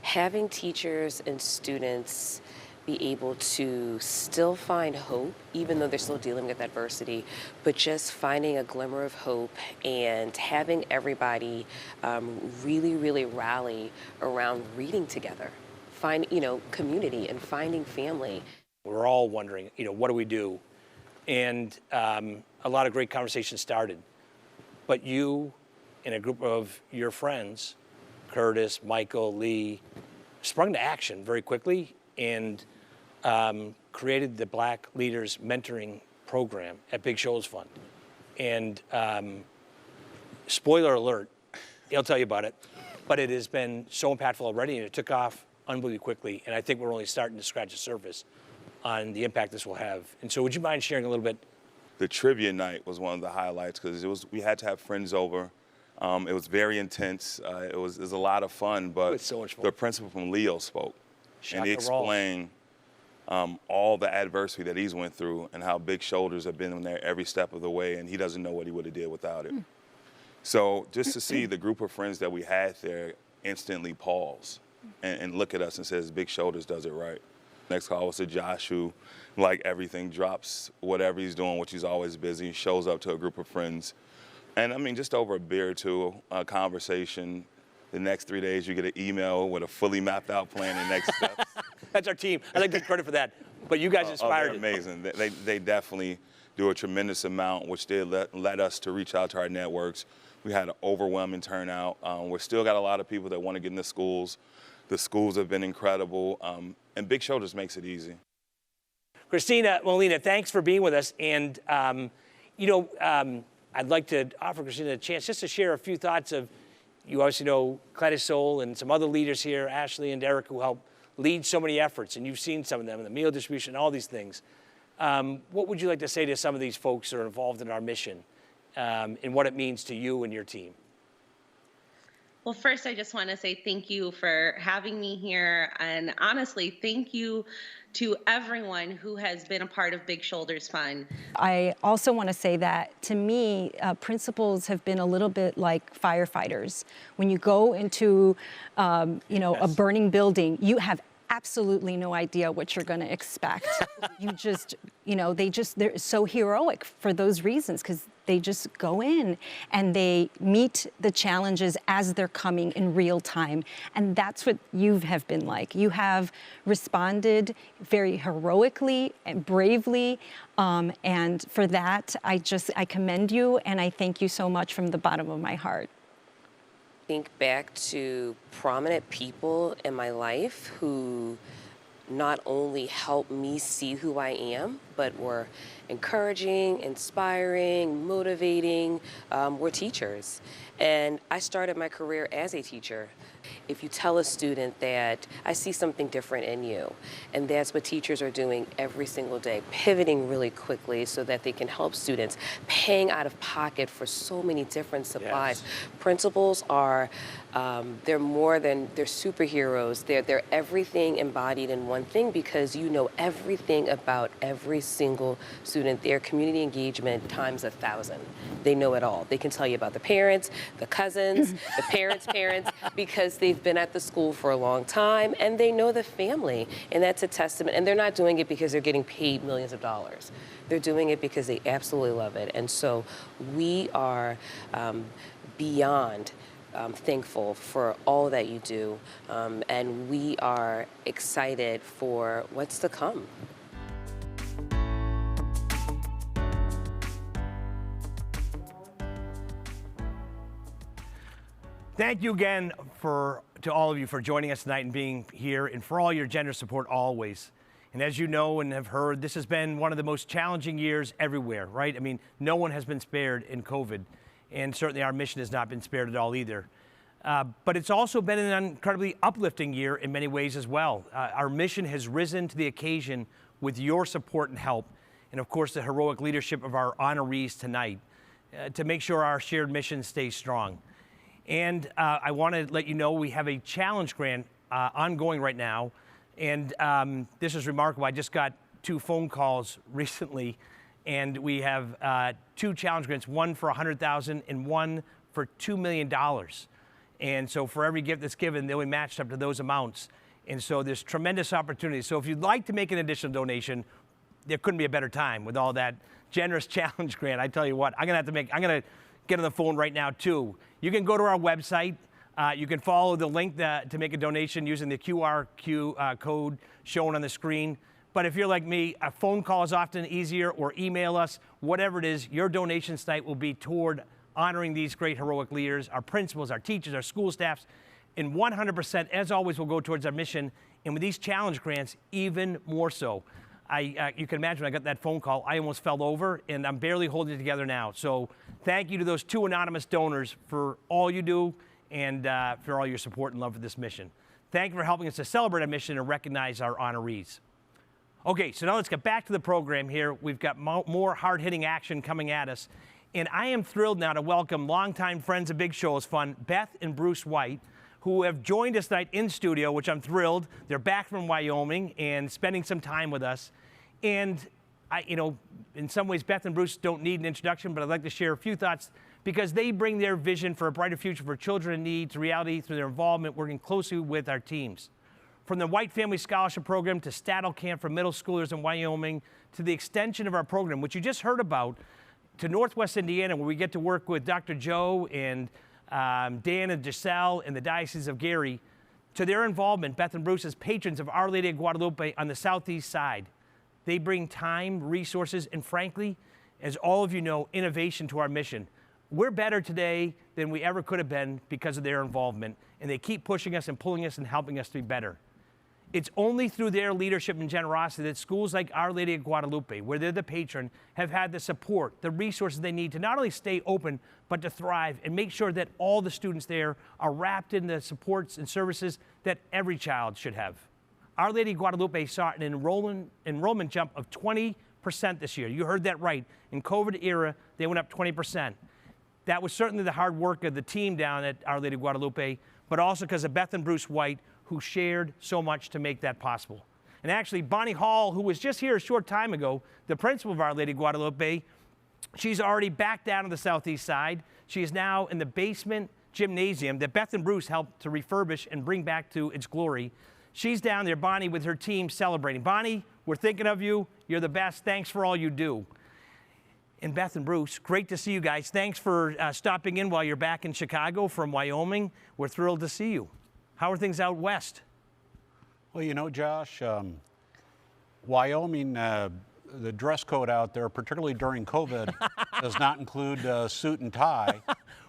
having teachers and students be able to still find hope, even though they're still dealing with adversity, but just finding a glimmer of hope and having everybody really, really rally around reading together, find, community and finding family. We're all wondering, what do we do? And a lot of great conversations started. But you and a group of your friends, Curtis, Michael, Lee, sprung to action very quickly and created the Black Leaders Mentoring Program at Big Shoulders Fund. And spoiler alert, he'll tell you about it, but it has been so impactful already, and it took off unbelievably quickly. And I think we're only starting to scratch the surface on the impact this will have. And so would you mind sharing a little bit? The trivia night was one of the highlights because we had to have friends over. It was very intense. It was a lot of fun, but so much fun. The principal from Leo spoke, and he explained all the adversity that he's went through and how Big Shoulders have been there every step of the way, and he doesn't know what he would have did without it. So just to see the group of friends that we had there instantly pause and look at us and says, Big Shoulders does it right. Next call was to Josh, who, like everything, drops whatever he's doing, which he's always busy, shows up to a group of friends. And I mean, just over a beer or two, a conversation. The next 3 days, you get an email with a fully mapped out plan and next steps. That's our team. I like to give credit for that. But you guys inspired they're amazing. They definitely do a tremendous amount, which did led us to reach out to our networks. We had an overwhelming turnout. We've still got a lot of people that want to get in the schools. The schools have been incredible, and Big Shoulders makes it easy. Christina Molina, thanks for being with us. And, I'd like to offer Christina a chance just to share a few thoughts of, you obviously know Cladis Soul and some other leaders here, Ashley and Derek, who help lead so many efforts, and you've seen some of them, the meal distribution, all these things. What would you like to say to some of these folks who are involved in our mission and what it means to you and your team? Well, first, I just want to say thank you for having me here. And honestly, thank you to everyone who has been a part of Big Shoulders Fund. I also want to say that, to me, principals have been a little bit like firefighters. When you go into, a burning building, you have absolutely no idea what you're going to expect. You just, they're so heroic for those reasons, because they just go in and they meet the challenges as they're coming in real time. And that's what you have been like. You have responded very heroically and bravely. And for that, I commend you, and I thank you so much from the bottom of my heart. Think back to prominent people in my life who not only helped me see who I am, but were encouraging, inspiring, motivating, were teachers. And I started my career as a teacher. If you tell a student that I see something different in you, and that's what teachers are doing every single day, pivoting really quickly so that they can help students, paying out of pocket for so many different supplies. Yes. Principals are, they're superheroes. They're everything embodied in one thing, because you know everything about every single student. Their community engagement times 1,000. They know it all. They can tell you about the parents, the cousins, the parents' parents, because they've been at the school for a long time and they know the family. And that's a testament. And they're not doing it because they're getting paid millions of dollars. They're doing it because they absolutely love it. And so we are beyond thankful for all that you do. And we are excited for what's to come. Thank you again to all of you for joining us tonight and being here, and for all your generous support always. And as you know and have heard, this has been one of the most challenging years everywhere, right? I mean, no one has been spared in COVID, and certainly our mission has not been spared at all either. But it's also been an incredibly uplifting year in many ways as well. Our mission has risen to the occasion with your support and help, and of course the heroic leadership of our honorees tonight to make sure our shared mission stays strong. And I want to let you know we have a challenge grant ongoing right now, and this is remarkable. I just got 2 phone calls recently, and we have 2 challenge grants, one for $100,000 and one for $2 million. And so for every gift that's given, they'll be matched up to those amounts. And so there's tremendous opportunity. So if you'd like to make an additional donation, there couldn't be a better time with all that generous challenge grant. I tell you what, I'm gonna get on the phone right now too. You can go to our website. You can follow the link to make a donation using the QR code shown on the screen. But if you're like me, a phone call is often easier, or email us, whatever it is, your donation tonight will be toward honoring these great heroic leaders, our principals, our teachers, our school staffs, and 100%, as always, will go towards our mission. And with these challenge grants, even more so. You can imagine when I got that phone call, I almost fell over, and I'm barely holding it together now. So thank you to those 2 anonymous donors for all you do and for all your support and love for this mission. Thank you for helping us to celebrate our mission and recognize our honorees. Okay, so now let's get back to the program here. We've got more hard-hitting action coming at us. And I am thrilled now to welcome longtime friends of Big Show is Fun, Beth and Bruce White, who have joined us tonight in studio, which I'm thrilled. They're back from Wyoming and spending some time with us. And in some ways, Beth and Bruce don't need an introduction, but I'd like to share a few thoughts because they bring their vision for a brighter future for children in need to reality through their involvement working closely with our teams. From the White Family Scholarship Program to Staddle Camp for middle schoolers in Wyoming to the extension of our program, which you just heard about, to Northwest Indiana, where we get to work with Dr. Joe and Dan and Giselle and the Diocese of Gary, to their involvement, Beth and Bruce, as patrons of Our Lady of Guadalupe on the southeast side. They bring time, resources, and frankly, as all of you know, innovation to our mission. We're better today than we ever could have been because of their involvement, and they keep pushing us and pulling us and helping us to be better. It's only through their leadership and generosity that schools like Our Lady of Guadalupe, where they're the patron, have had the support, the resources they need to not only stay open, but to thrive and make sure that all the students there are wrapped in the supports and services that every child should have. Our Lady of Guadalupe saw an enrollment jump of 20% this year. You heard that right. In COVID era, they went up 20%. That was certainly the hard work of the team down at Our Lady of Guadalupe, but also because of Beth and Bruce White, who shared so much to make that possible. And actually, Bonnie Hall, who was just here a short time ago, the principal of Our Lady of Guadalupe, she's already back down to the southeast side. She is now in the basement gymnasium that Beth and Bruce helped to refurbish and bring back to its glory. She's down there, Bonnie, with her team celebrating. Bonnie, we're thinking of you. You're the best. Thanks for all you do. And Beth and Bruce, great to see you guys. Thanks for stopping in while you're back in Chicago from Wyoming. We're thrilled to see you. How are things out west? Well, you know, Josh, Wyoming, the dress code out there, particularly during COVID, does not include suit and tie.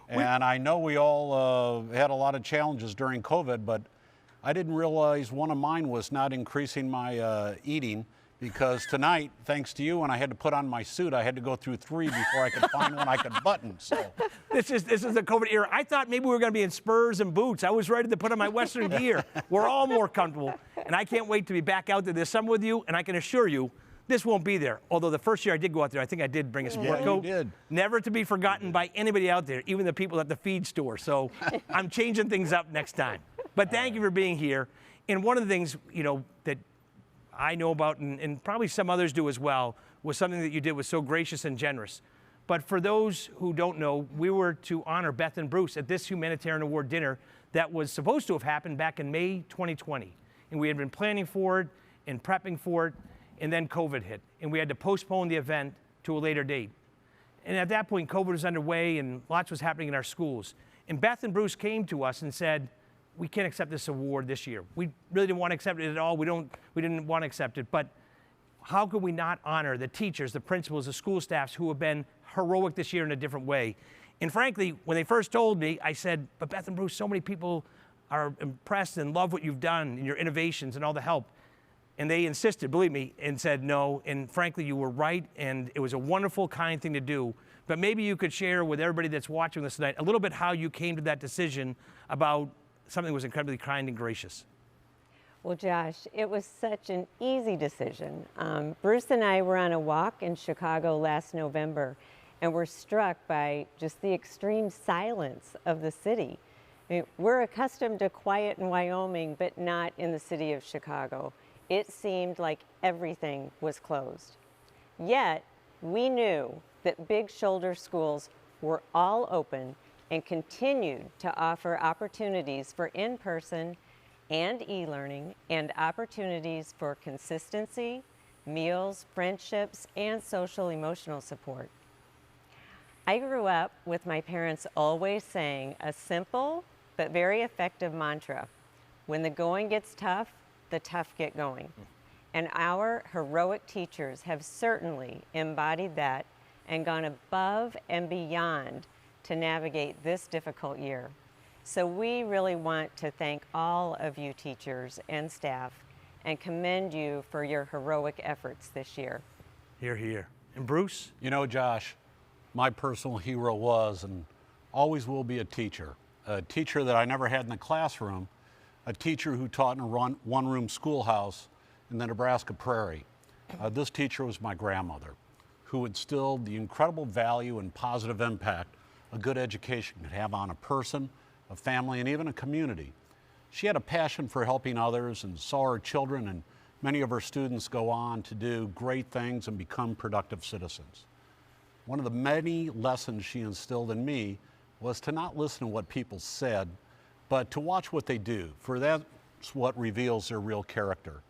And I know we all had a lot of challenges during COVID, but I didn't realize one of mine was not increasing my eating, because tonight, thanks to you, when I had to put on my suit, I had to go through 3 before I could find one I could button. So this is the COVID era. I thought maybe we were going to be in spurs and boots. I was ready to put on my Western gear. We're all more comfortable, and I can't wait to be back out there this summer with you. And I can assure you, this won't be there. Although the first year I did go out there, I think I did bring a sport coat. You did. Never to be forgotten by anybody out there, even the people at the feed store. So I'm changing things up next time. But thank you for being here. And one of the things, you know, that I know about, and probably some others do as well, was something that you did was so gracious and generous. But for those who don't know, we were to honor Beth and Bruce at this Humanitarian Award Dinner that was supposed to have happened back in May 2020. And we had been planning for it and prepping for it, and then COVID hit. And we had to postpone the event to a later date. And at that point, COVID was underway and lots was happening in our schools. And Beth and Bruce came to us and said, we can't accept this award this year. We really didn't want to accept it at all. We didn't want to accept it. But how could we not honor the teachers, the principals, the school staffs who have been heroic this year in a different way? And frankly, when they first told me, I said, but Beth and Bruce, so many people are impressed and love what you've done and your innovations and all the help. And they insisted, believe me, and said no. And frankly, you were right. And it was a wonderful, kind thing to do. But maybe you could share with everybody that's watching this tonight a little bit how you came to that decision about something that was incredibly kind and gracious. Well, Josh, it was such an easy decision. Bruce and I were on a walk in Chicago last November, and were struck by just the extreme silence of the city. I mean, we're accustomed to quiet in Wyoming, but not in the city of Chicago. It seemed like everything was closed. Yet, we knew that Big Shoulder schools were all open and continued to offer opportunities for in-person and e-learning and opportunities for consistency, meals, friendships, and social emotional support. I grew up with my parents always saying a simple but very effective mantra: when the going gets tough, the tough get going. And our heroic teachers have certainly embodied that and gone above and beyond to navigate this difficult year. So we really want to thank all of you teachers and staff and commend you for your heroic efforts this year. Hear, hear. And Bruce? You know, Josh, my personal hero was and always will be a teacher that I never had in the classroom, a teacher who taught in a one-room schoolhouse in the Nebraska Prairie. This teacher was my grandmother, who instilled the incredible value and positive impact a good education could have on a person, a family, and even a community. She had a passion for helping others and saw her children and many of her students go on to do great things and become productive citizens. One of the many lessons she instilled in me was to not listen to what people said, but to watch what they do, for that's what reveals their real character.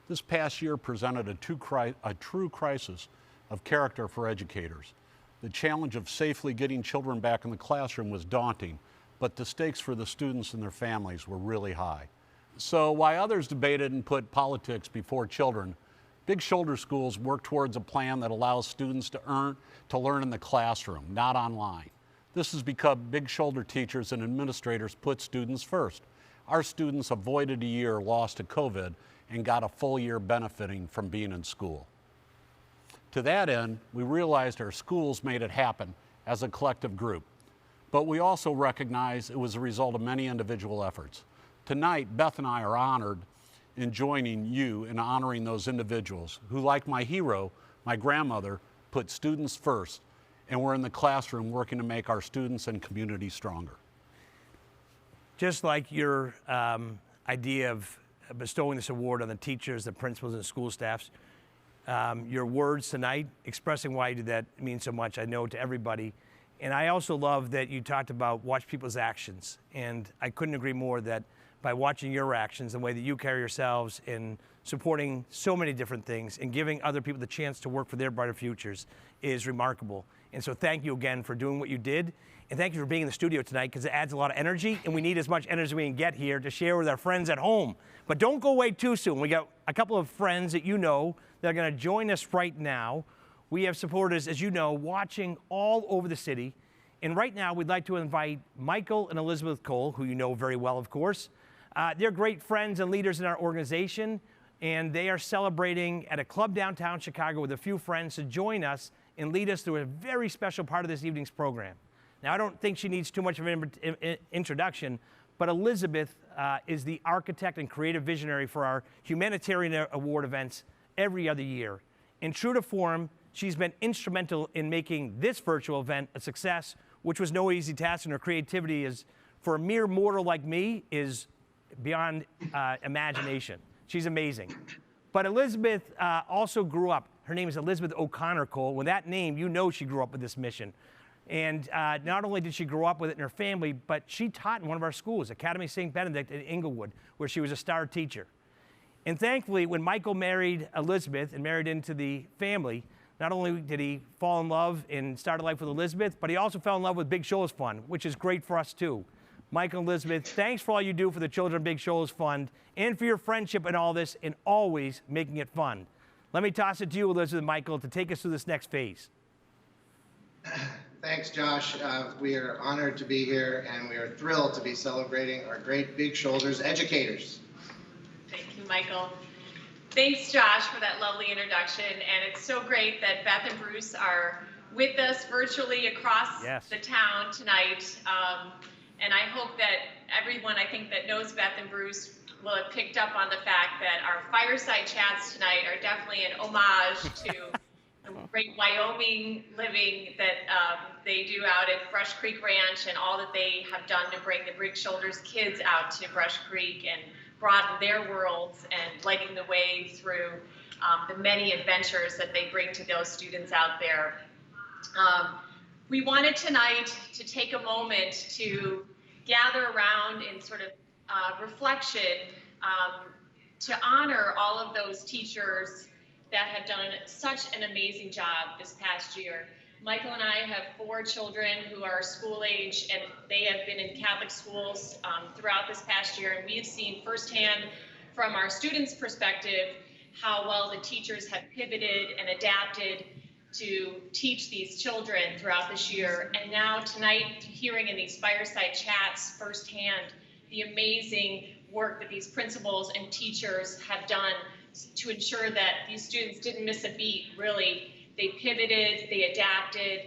This past year presented a true crisis of character for educators. The challenge of safely getting children back in the classroom was daunting, but the stakes for the students and their families were really high. So while others debated and put politics before children, Big Shoulder schools work towards a plan that allows students to learn in the classroom, not online. This is because Big Shoulder teachers and administrators put students first. Our students avoided a year lost to COVID and got a full year benefiting from being in school. To that end, we realized our schools made it happen as a collective group, but we also recognize it was a result of many individual efforts. Tonight, Beth and I are honored in joining you in honoring those individuals who, like my hero, my grandmother, put students first and were in the classroom working to make our students and community stronger. Just like your idea of bestowing this award on the teachers, the principals, and the school staffs, your words tonight expressing why you did that means so much, I know, to everybody. And I also love that you talked about watch people's actions. And I couldn't agree more that by watching your actions, the way that you carry yourselves in supporting so many different things and giving other people the chance to work for their brighter futures is remarkable. And so thank you again for doing what you did. And thank you for being in the studio tonight, because it adds a lot of energy, and we need as much energy as we can get here to share with our friends at home. But don't go away too soon. We got a couple of friends that you know that are going to join us right now. We have supporters, as you know, watching all over the city. And right now, we'd like to invite Michael and Elizabeth Cole, who you know very well, of course. They're great friends and leaders in our organization, and they are celebrating at a club downtown Chicago with a few friends to join us and lead us through a very special part of this evening's program. Now, I don't think she needs too much of an introduction, but Elizabeth is the architect and creative visionary for our Humanitarian Award events every other year. And true to form, she's been instrumental in making this virtual event a success, which was no easy task, and her creativity is, for a mere mortal like me, is beyond imagination. She's amazing. But Elizabeth also grew up. Her name is Elizabeth O'Connor Cole. With that name, you know she grew up with this mission. And not only did she grow up with it in her family, but she taught in one of our schools, Academy St. Benedict in Inglewood, where she was a star teacher. And thankfully, when Michael married Elizabeth and married into the family, not only did he fall in love and start a life with Elizabeth, but he also fell in love with Big Shoulders Fund, which is great for us too. Michael and Elizabeth, thanks for all you do for the Children of Big Shoulders Fund and for your friendship and all this and always making it fun. Let me toss it to you, Elizabeth and Michael, to take us through this next phase. Thanks, Josh. We are honored to be here, and we are thrilled to be celebrating our great Big Shoulders educators. Thank you, Michael. Thanks, Josh, for that lovely introduction. And it's so great that Beth and Bruce are with us virtually across the town tonight. And I hope that everyone, I think, that knows Beth and Bruce will have picked up on the fact that our fireside chats tonight are definitely an homage to the great Wyoming living that they do out at Brush Creek Ranch and all that they have done to bring the Big Shoulders kids out to Brush Creek and broaden their worlds and lighting the way through the many adventures that they bring to those students out there. We wanted tonight to take a moment to gather around in sort of reflection to honor all of those teachers that have done such an amazing job this past year. Michael and I have 4 children who are school age, and they have been in Catholic schools throughout this past year, and we have seen firsthand from our students' perspective how well the teachers have pivoted and adapted to teach these children throughout this year. And now tonight, hearing in these fireside chats firsthand the amazing work that these principals and teachers have done to ensure that these students didn't miss a beat, really. They pivoted, they adapted,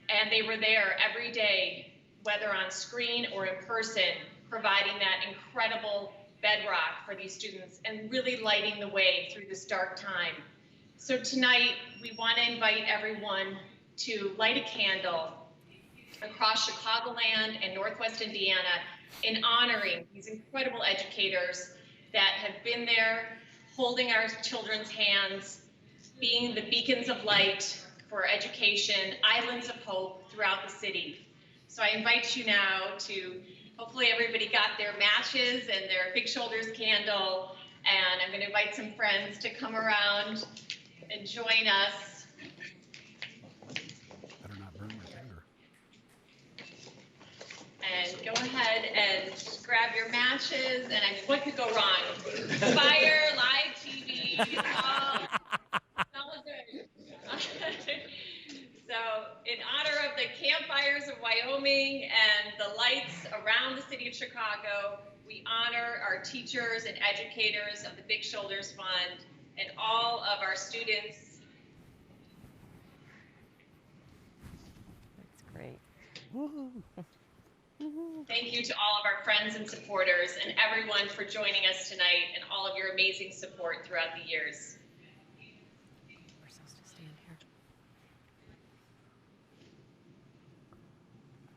and they were there every day, whether on screen or in person, providing that incredible bedrock for these students and really lighting the way through this dark time. So tonight, we want to invite everyone to light a candle across Chicagoland and Northwest Indiana in honoring these incredible educators that have been there, holding our children's hands, being the beacons of light for education, islands of hope throughout the city. So I invite you now to, hopefully everybody got their matches and their Big Shoulders candle, and I'm going to invite some friends to come around and join us. Better not burn my finger. And go ahead and grab your matches, and what could go wrong? Fire, live TV, all good. So in honor of the campfires of Wyoming and the lights around the city of Chicago, we honor our teachers and educators of the Big Shoulders Fund and all of our students. That's great. Thank you to all of our friends and supporters and everyone for joining us tonight and all of your amazing support throughout the years. We're supposed to stand here.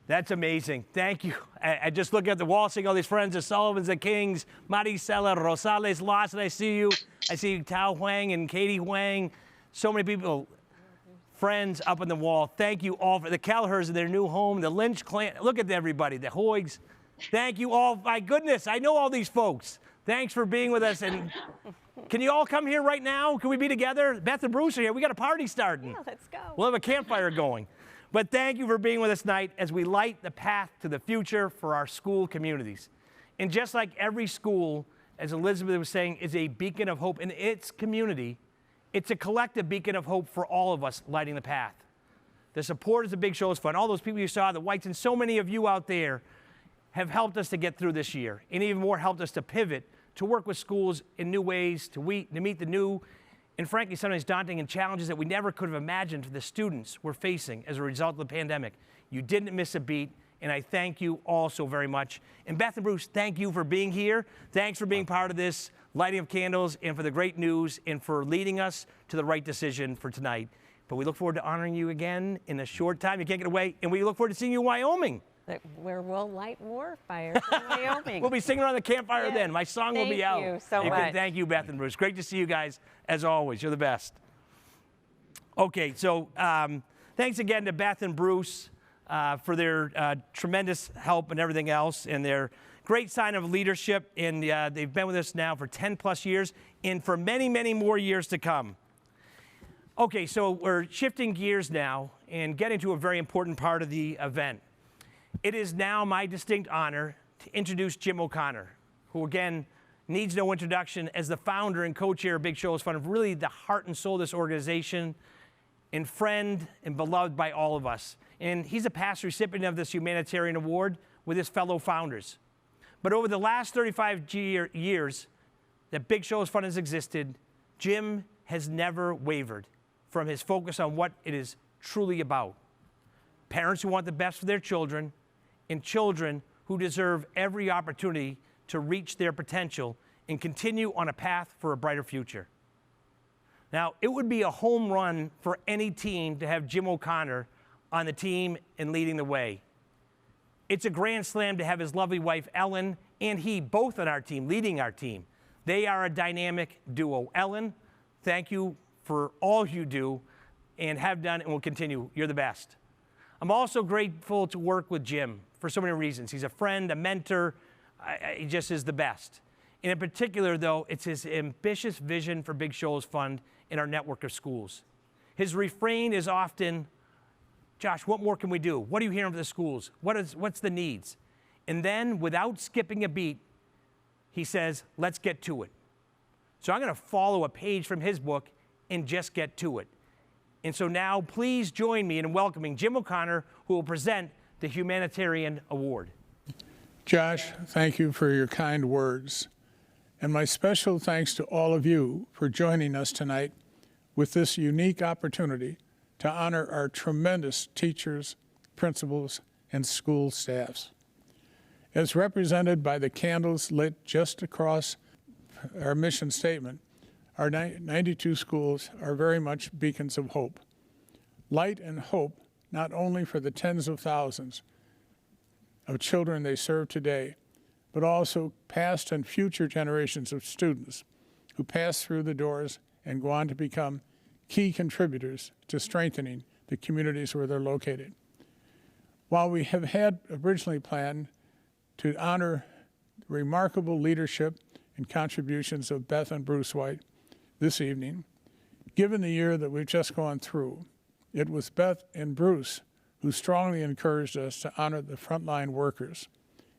That's amazing. Thank you. I just look at the wall, seeing all these friends, the Sullivans, the Kings, Maricela, Rosales, Lawson, I see you. I see Tao Huang and Katie Huang. So many people, friends up on the wall. Thank you all for the Kelleher's in their new home, the Lynch clan. Look at everybody, the Hoygs. Thank you all. My goodness, I know all these folks. Thanks for being with us. And can you all come here right now? Can we be together? Beth and Bruce are here. We got a party starting. Yeah, let's go. We'll have a campfire going. But thank you for being with us tonight as we light the path to the future for our school communities. And just like every school, as Elizabeth was saying, is a beacon of hope in its community, it's a collective beacon of hope for all of us lighting the path. The supporters of Big Shoulders Fund, all those people you saw, the Whites, and so many of you out there have helped us to get through this year, and even more helped us to pivot, to work with schools in new ways, to meet the new and frankly sometimes daunting and challenges that we never could have imagined for the students we're facing as a result of the pandemic. You didn't miss a beat, and I thank you all so very much. And Beth and Bruce, thank you for being here. Thanks for being part of this lighting of candles and for the great news and for leading us to the right decision for tonight. But we look forward to honoring you again in a short time. You can't get away, and we look forward to seeing you in Wyoming. Where we'll light more fires in Wyoming. We'll be singing around the campfire then. My song will be out. Thank you so much. Thank you, Beth and Bruce. Great to see you guys, as always. You're the best. Okay, so thanks again to Beth and Bruce for their tremendous help and everything else, and their great sign of leadership. And they've been with us now for 10 plus years and for many, many more years to come. Okay, so we're shifting gears now and getting to a very important part of the event. It is now my distinct honor to introduce Jim O'Connor, who again needs no introduction as the founder and co-chair of Big Shoulders Fund, of really the heart and soul of this organization, and friend and beloved by all of us. And he's a past recipient of this Humanitarian Award with his fellow founders. But over the last 35 years that Big Shoulders Fund has existed, Jim has never wavered from his focus on what it is truly about. Parents who want the best for their children, and children who deserve every opportunity to reach their potential and continue on a path for a brighter future. Now, it would be a home run for any team to have Jim O'Connor on the team and leading the way. It's a grand slam to have his lovely wife, Ellen, and he both on our team, leading our team. They are a dynamic duo. Ellen, thank you for all you do and have done and will continue. You're the best. I'm also grateful to work with Jim for so many reasons. He's a friend, a mentor. He just is the best. And in particular, though, it's his ambitious vision for Big Shoulders Fund in our network of schools. His refrain is often, Josh, what more can we do? What are you hearing from the schools? What's the needs? And then, without skipping a beat, he says, let's get to it. So I'm going to follow a page from his book and just get to it. And so now, please join me in welcoming Jim O'Connor, who will present the Humanitarian Award. Josh, thank you for your kind words. And my special thanks to all of you for joining us tonight with this unique opportunity to honor our tremendous teachers, principals, and school staffs. As represented by the candles lit just across our mission statement, our 92 schools are very much beacons of hope. Light and hope not only for the tens of thousands of children they serve today, but also past and future generations of students who pass through the doors and go on to become key contributors to strengthening the communities where they're located. While we have had originally planned to honor the remarkable leadership and contributions of Beth and Bruce White this evening, given the year that we've just gone through, it was Beth and Bruce who strongly encouraged us to honor the frontline workers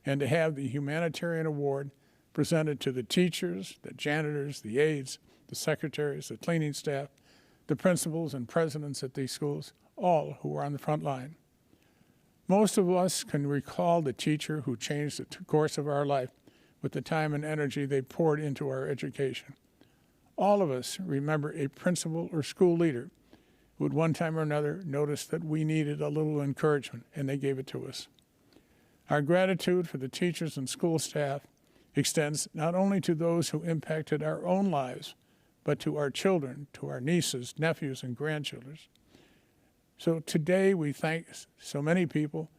and to have the Humanitarian Award presented to the teachers, the janitors, the aides, the secretaries, the cleaning staff, the principals and presidents at these schools, all who were on the front line. Most of us can recall the teacher who changed the course of our life with the time and energy they poured into our education. All of us remember a principal or school leader who at one time or another noticed that we needed a little encouragement, and they gave it to us. Our gratitude for the teachers and school staff extends not only to those who impacted our own lives, but to our children, to our nieces, nephews, and grandchildren. So today we thank so many people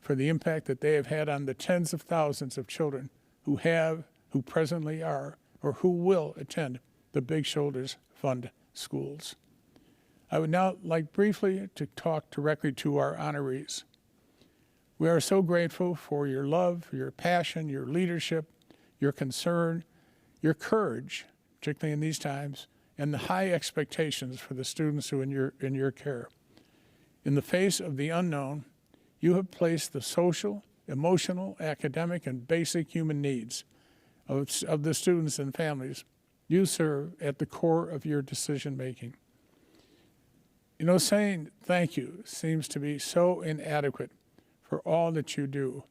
for the impact that they have had on the tens of thousands of children who have, who presently are, or who will attend the Big Shoulders Fund schools. I would now like briefly to talk directly to our honorees. We are so grateful for your love, your passion, your leadership, your concern, your courage, particularly in these times, and the high expectations for the students who are in your care. In the face of the unknown, you have placed the social, emotional, academic, and basic human needs of the students and families you serve at the core of your decision-making. You know, saying thank you seems to be so inadequate for all that you do.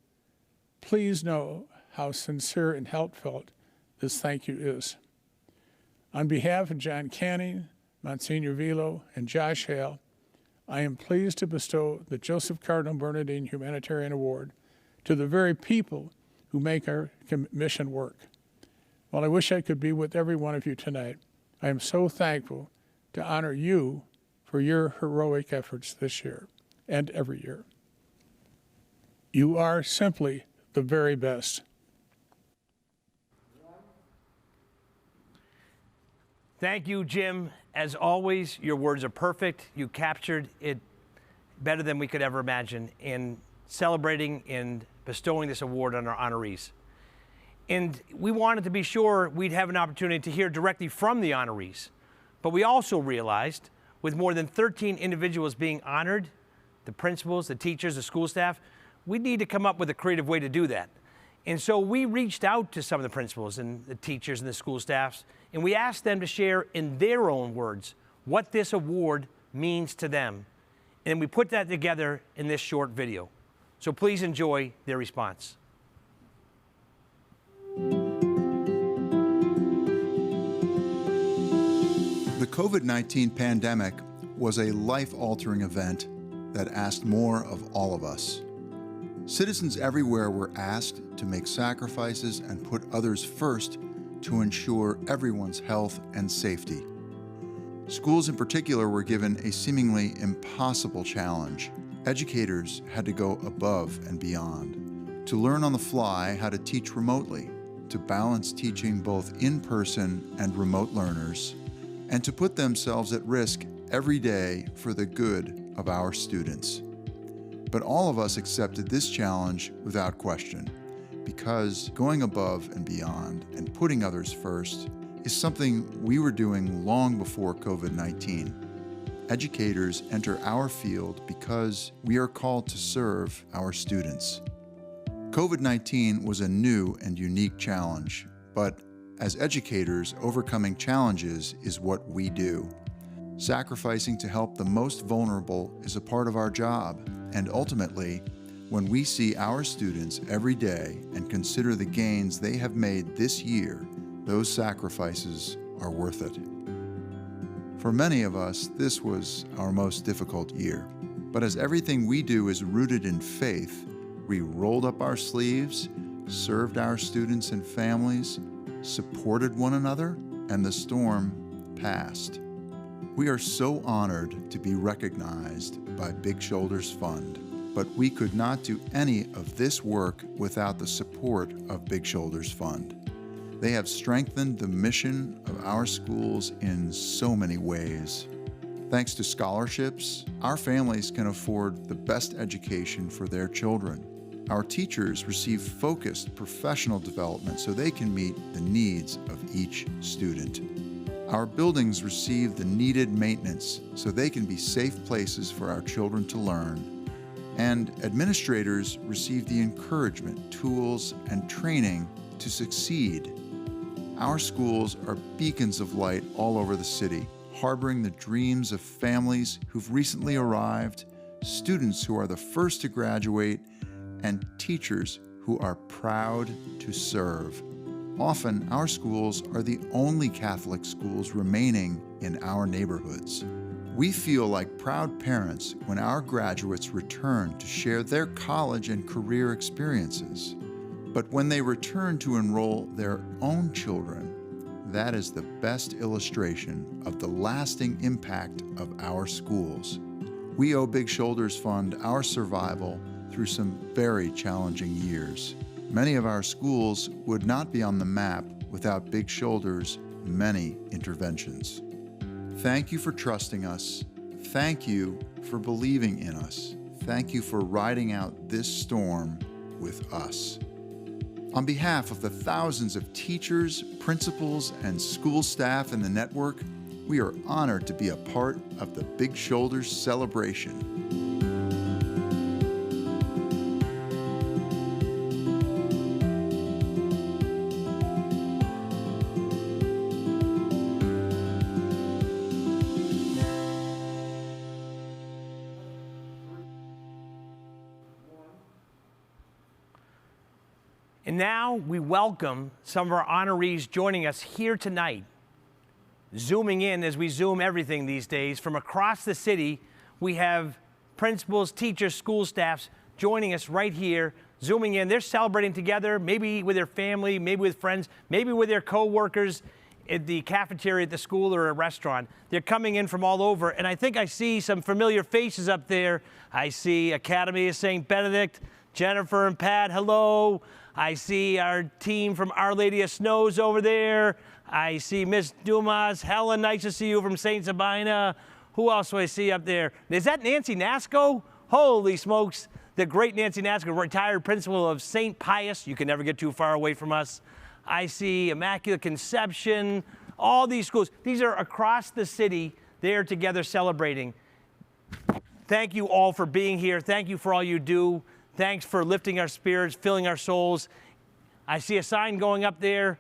Please know how sincere and heartfelt this thank you is. On behalf of John Canning, Monsignor Velo, and Josh Hale, I am pleased to bestow the Joseph Cardinal Bernardine Humanitarian Award to the very people who make our mission work. While I wish I could be with every one of you tonight, I am so thankful to honor you for your heroic efforts this year and every year. You are simply the very best. Thank you, Jim. As always, your words are perfect. You captured it better than we could ever imagine in celebrating and bestowing this award on our honorees. And we wanted to be sure we'd have an opportunity to hear directly from the honorees. But we also realized, with more than 13 individuals being honored, the principals, the teachers, the school staff, we need to come up with a creative way to do that. And so we reached out to some of the principals and the teachers and the school staffs, and we asked them to share in their own words what this award means to them. And we put that together in this short video. So please enjoy their response. COVID-19 pandemic was a life-altering event that asked more of all of us. Citizens everywhere were asked to make sacrifices and put others first to ensure everyone's health and safety. Schools in particular were given a seemingly impossible challenge. Educators had to go above and beyond, to learn on the fly how to teach remotely, to balance teaching both in person and remote learners, and to put themselves at risk every day for the good of our students. But all of us accepted this challenge without question, because going above and beyond and putting others first is something we were doing long before COVID-19. Educators enter our field because we are called to serve our students. COVID-19 was a new and unique challenge, but as educators, overcoming challenges is what we do. Sacrificing to help the most vulnerable is a part of our job, and ultimately, when we see our students every day and consider the gains they have made this year, those sacrifices are worth it. For many of us, this was our most difficult year. But as everything we do is rooted in faith, we rolled up our sleeves, served our students and families, supported one another, and the storm passed. We are so honored to be recognized by Big Shoulders Fund, but we could not do any of this work without the support of Big Shoulders Fund. They have strengthened the mission of our schools in so many ways. Thanks to scholarships, our families can afford the best education for their children. Our teachers receive focused professional development so they can meet the needs of each student. Our buildings receive the needed maintenance so they can be safe places for our children to learn. And administrators receive the encouragement, tools, and training to succeed. Our schools are beacons of light all over the city, harboring the dreams of families who've recently arrived, students who are the first to graduate, and teachers who are proud to serve. Often, our schools are the only Catholic schools remaining in our neighborhoods. We feel like proud parents when our graduates return to share their college and career experiences. But when they return to enroll their own children, that is the best illustration of the lasting impact of our schools. We owe Big Shoulders Fund our survival through some very challenging years. Many of our schools would not be on the map without Big Shoulders' many interventions. Thank you for trusting us. Thank you for believing in us. Thank you for riding out this storm with us. On behalf of the thousands of teachers, principals, and school staff in the network, we are honored to be a part of the Big Shoulders celebration. And now we welcome some of our honorees joining us here tonight. Zooming in as we Zoom everything these days, from across the city, we have principals, teachers, school staffs joining us right here, Zooming in. They're celebrating together, maybe with their family, maybe with friends, maybe with their co-workers at the cafeteria at the school or a restaurant. They're coming in from all over, and I think I see some familiar faces up there. I see Academy of St. Benedict, Jennifer and Pat, hello. I see our team from Our Lady of Snows over there. I see Miss Dumas. Helen, nice to see you from St. Sabina. Who else do I see up there? Is that Nancy Nasco? Holy smokes. The great Nancy Nasco, retired principal of St. Pius. You can never get too far away from us. I see Immaculate Conception. All these schools. These are across the city. They're together celebrating. Thank you all for being here. Thank you for all you do. Thanks for lifting our spirits, filling our souls. I see a sign going up there.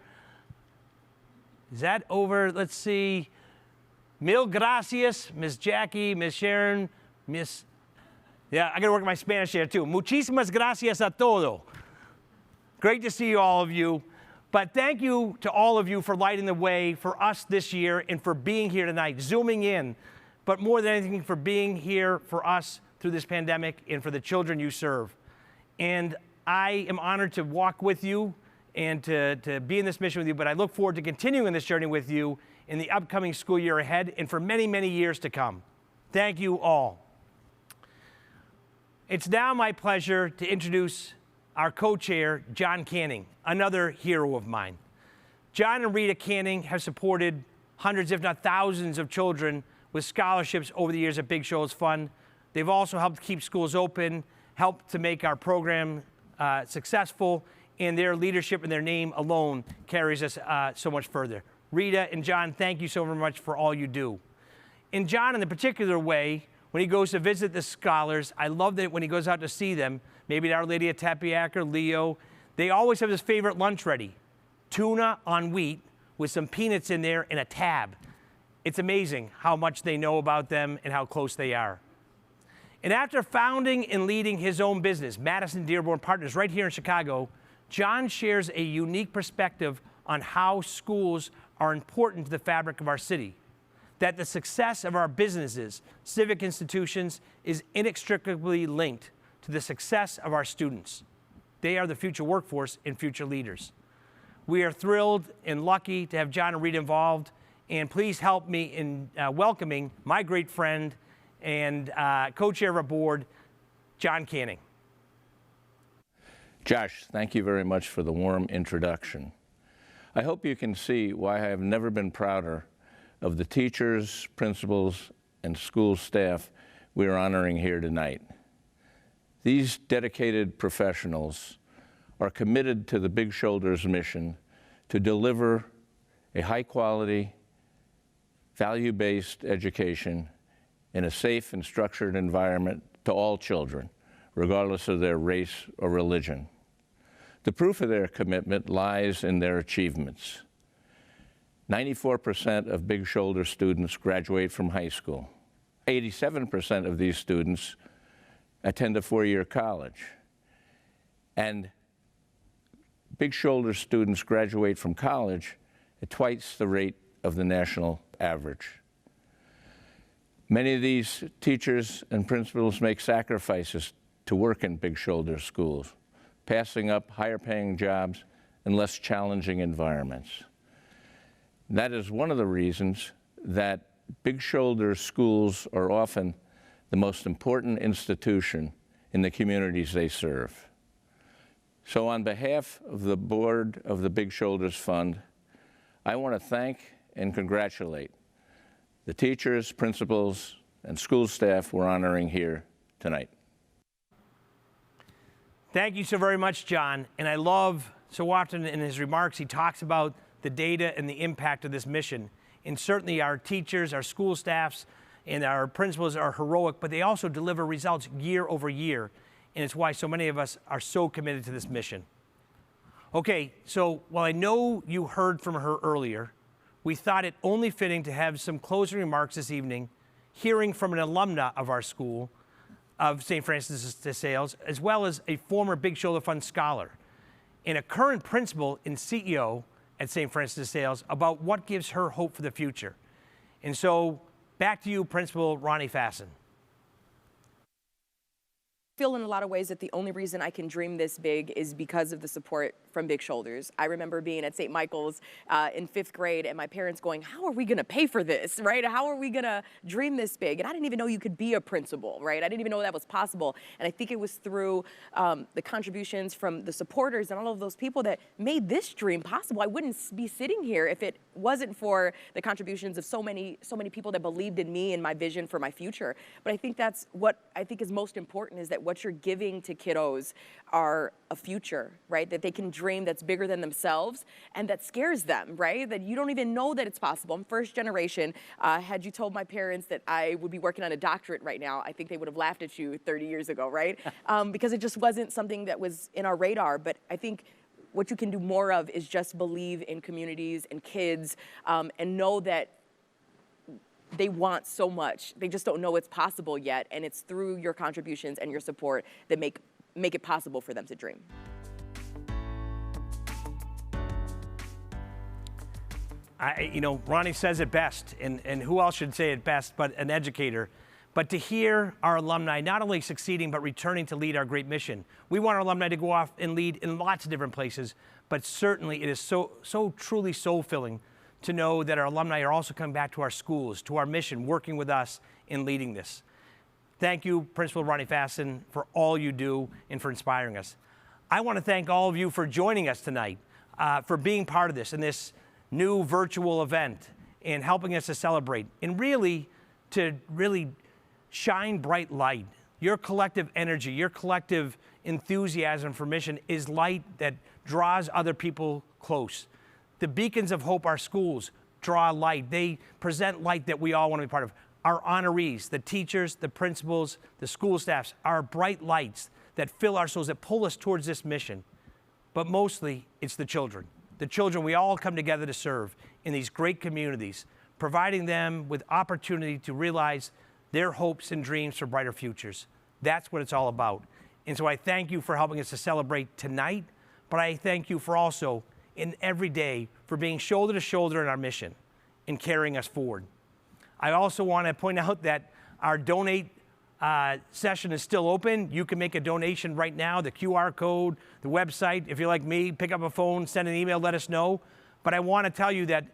Is that over? Let's see. Mil gracias, Miss Jackie, Miss Sharon, Miss... Yeah, I got to work on my Spanish here too. Muchísimas gracias a todo. Great to see all of you. But thank you to all of you for lighting the way for us this year and for being here tonight, zooming in, but more than anything for being here for us through this pandemic and for the children you serve. And I am honored to walk with you and to be in this mission with you, but I look forward to continuing this journey with you in the upcoming school year ahead and for many, many years to come. Thank you all. It's now my pleasure to introduce our co-chair, John Canning, another hero of mine. John and Rita Canning have supported hundreds, if not thousands, of children with scholarships over the years at Big Shoulders Fund. They've also helped keep schools open, helped to make our program successful, and their leadership and their name alone carries us so much further. Rita and John, thank you so very much for all you do. And John, in a particular way, when he goes to visit the scholars, I love that when he goes out to see them, maybe Our Lady of Tepeyac or Leo, they always have his favorite lunch ready. Tuna on wheat with some peanuts in there and a tab. It's amazing how much they know about them and how close they are. And after founding and leading his own business, Madison Dearborn Partners, right here in Chicago, John shares a unique perspective on how schools are important to the fabric of our city. That the success of our businesses, civic institutions, is inextricably linked to the success of our students. They are the future workforce and future leaders. We are thrilled and lucky to have John and Rita involved, and please help me in welcoming my great friend and co-chair of our board, John Canning. Josh, thank you very much for the warm introduction. I hope you can see why I have never been prouder of the teachers, principals, and school staff we are honoring here tonight. These dedicated professionals are committed to the Big Shoulders mission to deliver a high-quality, value-based education in a safe and structured environment to all children, regardless of their race or religion. The proof of their commitment lies in their achievements. 94% of Big Shoulder students graduate from high school. 87% of these students attend a four-year college. And Big Shoulder students graduate from college at twice the rate of the national average. Many of these teachers and principals make sacrifices to work in Big Shoulder schools, passing up higher-paying jobs and less challenging environments. That is one of the reasons that Big Shoulder schools are often the most important institution in the communities they serve. So on behalf of the board of the Big Shoulders Fund, I want to thank and congratulate the teachers, principals, and school staff we're honoring here tonight. Thank you so very much, John. And I love so often in his remarks, he talks about the data and the impact of this mission. And certainly our teachers, our school staffs, and our principals are heroic, but they also deliver results year over year. And it's why so many of us are so committed to this mission. Okay, so while I know you heard from her earlier, we thought it only fitting to have some closing remarks this evening, hearing from an alumna of our school, of St. Francis de Sales, as well as a former Big Shoulder Fund scholar, and a current principal and CEO at St. Francis de Sales about what gives her hope for the future. And so, back to you, Principal Ronnie Fassen. I feel in a lot of ways that the only reason I can dream this big is because of the support from Big Shoulders. I remember being at St. Michael's in 5th grade and my parents going, how are we gonna pay for this, right? How are we gonna dream this big? And I didn't even know you could be a principal, right? I didn't even know that was possible. And I think it was through the contributions from the supporters and all of those people that made this dream possible. I wouldn't be sitting here if it wasn't for the contributions of so many people that believed in me and my vision for my future. But I think that's what I think is most important, is that what you're giving to kiddos are a future, right? That they can dream that's bigger than themselves and that scares them, right? That you don't even know that it's possible. I'm first generation. Had you told my parents that I would be working on a doctorate right now, I think they would have laughed at you 30 years ago, right? Because it just wasn't something that was in our radar. But I think what you can do more of is just believe in communities and kids and know that they want so much. They just don't know it's possible yet. And it's through your contributions and your support that make it possible for them to dream. Ronnie says it best, and who else should say it best but an educator? But to hear our alumni not only succeeding, but returning to lead our great mission. We want our alumni to go off and lead in lots of different places, but certainly it is so truly soul-filling to know that our alumni are also coming back to our schools, to our mission, working with us in leading this. Thank you, Principal Ronnie Fassen, for all you do and for inspiring us. I want to thank all of you for joining us tonight, for being part of this in this new virtual event and helping us to celebrate and really shine bright light. Your collective energy, your collective enthusiasm for mission is light that draws other people close. The beacons of hope, our schools, draw light. They present light that we all want to be part of. Our honorees, the teachers, the principals, the school staffs, are bright lights that fill our souls, that pull us towards this mission. But mostly, it's the children. The children we all come together to serve in these great communities, providing them with opportunity to realize their hopes and dreams for brighter futures. That's what it's all about. And so I thank you for helping us to celebrate tonight, but I thank you for also in every day for being shoulder to shoulder in our mission and carrying us forward. I also want to point out that our donate session is still open. You can make a donation right now, the QR code, the website. If you're like me, pick up a phone, send an email, let us know. But I want to tell you that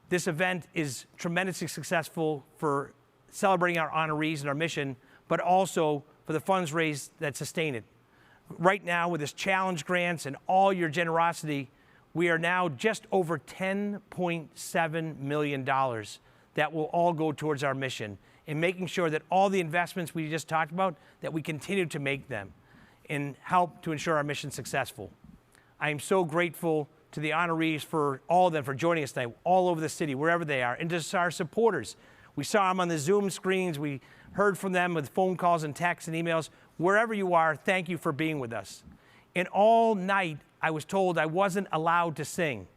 this event is tremendously successful for celebrating our honorees and our mission, but also for the funds raised that sustain it. Right now, with this challenge grants and all your generosity, we are now just over $10.7 million that will all go towards our mission and making sure that all the investments we just talked about, that we continue to make them and help to ensure our mission successful. I am so grateful to the honorees, for all of them, for joining us tonight, all over the city, wherever they are, and to our supporters. We saw them on the Zoom screens. We heard from them with phone calls and texts and emails. Wherever you are, thank you for being with us. And all night, I was told I wasn't allowed to sing.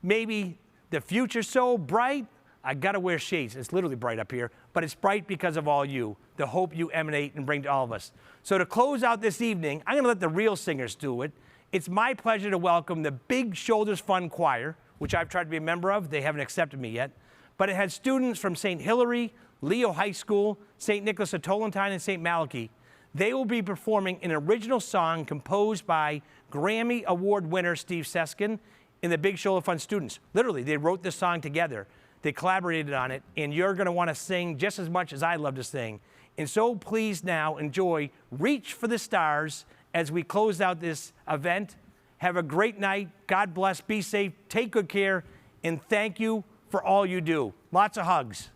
Maybe the future's so bright, I gotta wear shades. It's literally bright up here, but it's bright because of all you, the hope you emanate and bring to all of us. So to close out this evening, I'm gonna let the real singers do it. It's my pleasure to welcome the Big Shoulders Fun Choir, which I've tried to be a member of. They haven't accepted me yet. But it had students from St. Hilary, Leo High School, St. Nicholas of Tolentine, and St. Mlk. They will be performing an original song composed by Grammy Award winner Steve Seskin and the Big Shoulder Fun students. Literally, they wrote this song together. They collaborated on it, and you're going to want to sing just as much as I love to sing. And so please now enjoy Reach for the Stars as we close out this event. Have a great night. God bless. Be safe. Take good care. And thank you for all you do. Lots of hugs.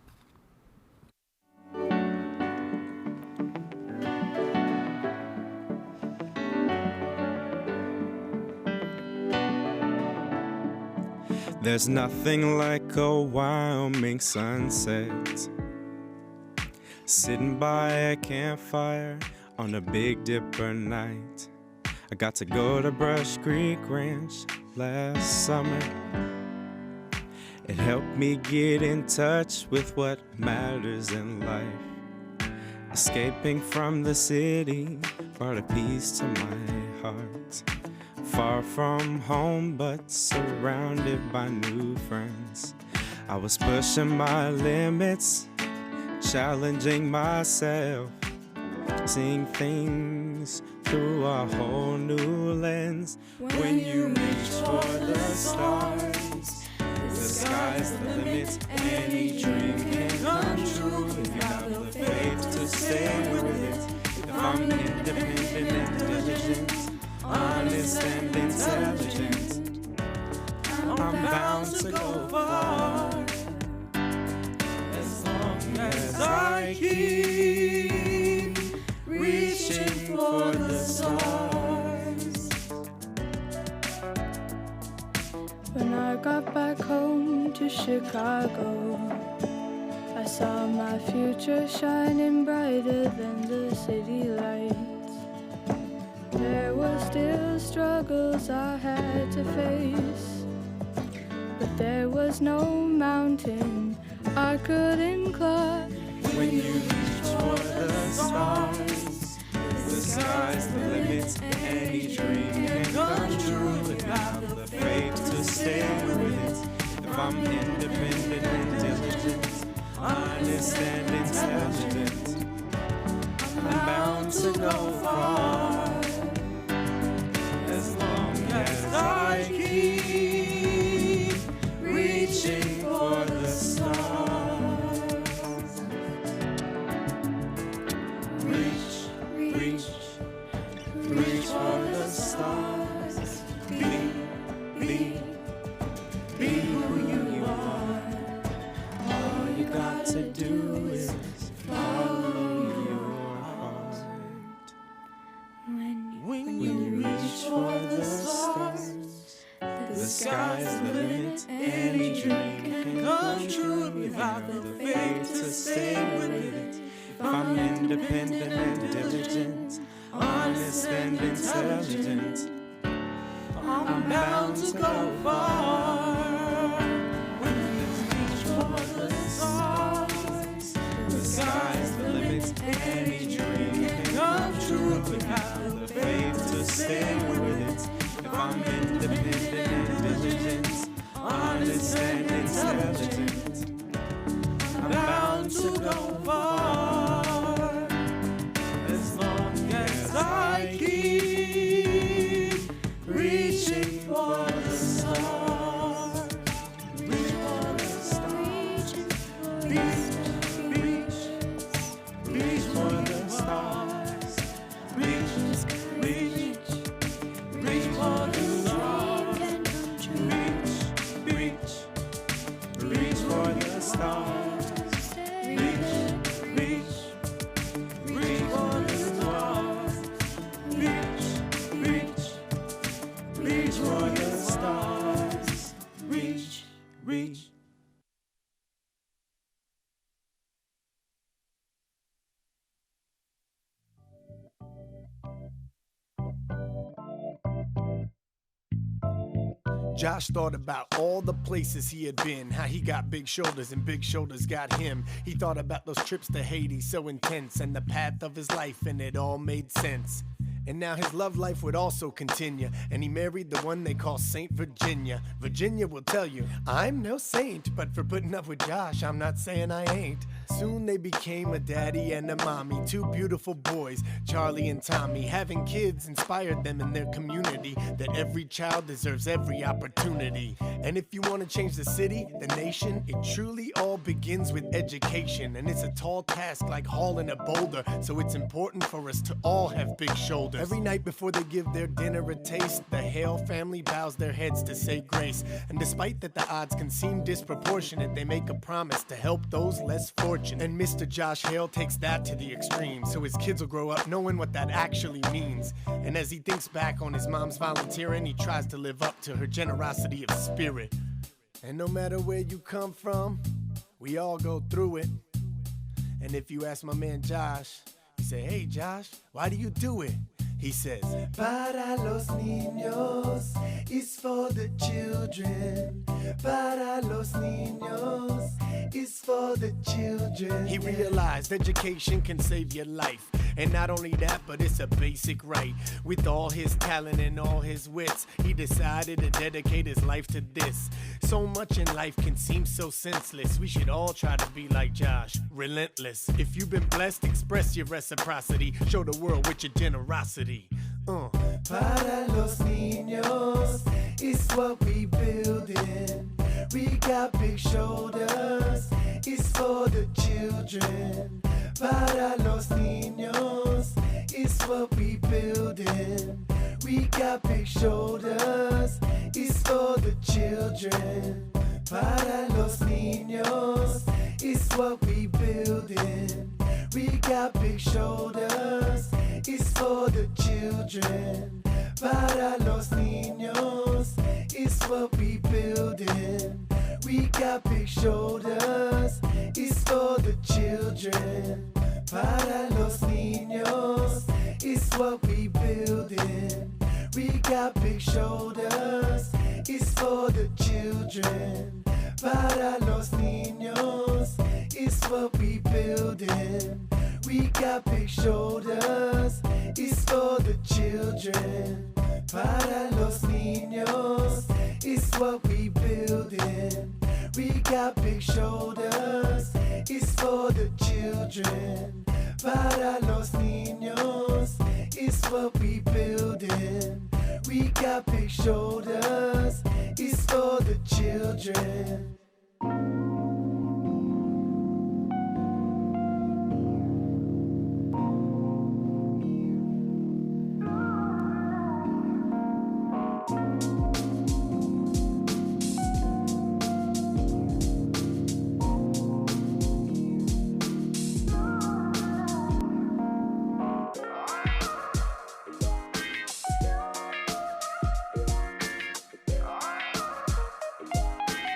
There's nothing like a Wyoming sunset, sitting by a campfire on a Big Dipper night. I got to go to Brush Creek Ranch last summer. It helped me get in touch with what matters in life. Escaping from the city brought a peace to my heart. Far from home, but surrounded by new friends. I was pushing my limits, challenging myself, seeing things through a whole new lens. When you reach for the stars, the sky's the limit. Any dream can come true if you have the faith to stay with it. If I'm independent and diligent, honest and intelligent, I'm bound to go far, as long as I keep reaching for the stars. When I got back home to Chicago, I saw my future shining brighter than the city lights. There were still struggles I had to face, but there was no mountain I couldn't climb. When you reach for the stars, the sky's the limit. Any dream can come true if you have the faith to stay with it. If I'm independent and diligent, honest and intelligent, I'm bound to go far. As long as I keep reaching for the stars. Reach, reach, reach for the stars. Be who you are. All you got to do is follow your heart. When you reach for the stars, the sky's the limit. Any dream can come true if you have the faith to stay with it. If I'm independent and diligent, honest and intelligent, I'm bound to go far. When you reach for the stars, the sky's the limit. Any dream can come true if you have the faith to stay with it. If I'm independent and diligent, honest and intelligent, I'm bound to go far. As long as I keep reaching for the stars. Reach for the stars. Reach, reach, reach for the stars. Reach, reach, reach for the stars. Reach, reach, reach for the stars. Reach, reach, reach for the stars. Reach, reach, reach for the stars. Reach, reach. Josh thought about all the places he had been, how he got big shoulders and big shoulders got him. He thought about those trips to Haiti, so intense, and the path of his life, and it all made sense. And now his love life would also continue, and he married the one they call Saint Virginia. Virginia will tell you, I'm no saint, but for putting up with Josh, I'm not saying I ain't. Soon they became a daddy and a mommy, two beautiful boys, Charlie and Tommy. Having kids inspired them in their community, that every child deserves every opportunity. And if you want to change the city, the nation, it truly all begins with education. And it's a tall task like hauling a boulder, so it's important for us to all have big shoulders. Every night before they give their dinner a taste, the Hale family bows their heads to say grace. And despite that the odds can seem disproportionate, they make a promise to help those less fortunate. And Mr. Josh Hale takes that to the extreme, so his kids will grow up knowing what that actually means. And as he thinks back on his mom's volunteering, he tries to live up to her generosity of spirit. And no matter where you come from, we all go through it. And if you ask my man Josh, you say, hey Josh, why do you do it? He says, para los niños, is for the children. Para los niños, is for the children. He realized education can save your life. And not only that, but it's a basic right. With all his talent and all his wits, he decided to dedicate his life to this. So much in life can seem so senseless. We should all try to be like Josh, relentless. If you've been blessed, express your reciprocity. Show the world with your generosity. Para los niños is what we building. We got big shoulders. It's for the children. Para los niños is what we building. We got big shoulders. It's for the children. Para los niños is what we building. We got big shoulders. It's for the children. Para los niños is what we building. We got big shoulders. It's for the children. Para los niños is what we building. We got big shoulders. It's for the children. Para los niños is what we building. We got big shoulders. It's for the children. Para los niños is what we building. We got big shoulders, it's for the children. Para los niños, it's what we building. We got big shoulders, it's for the children.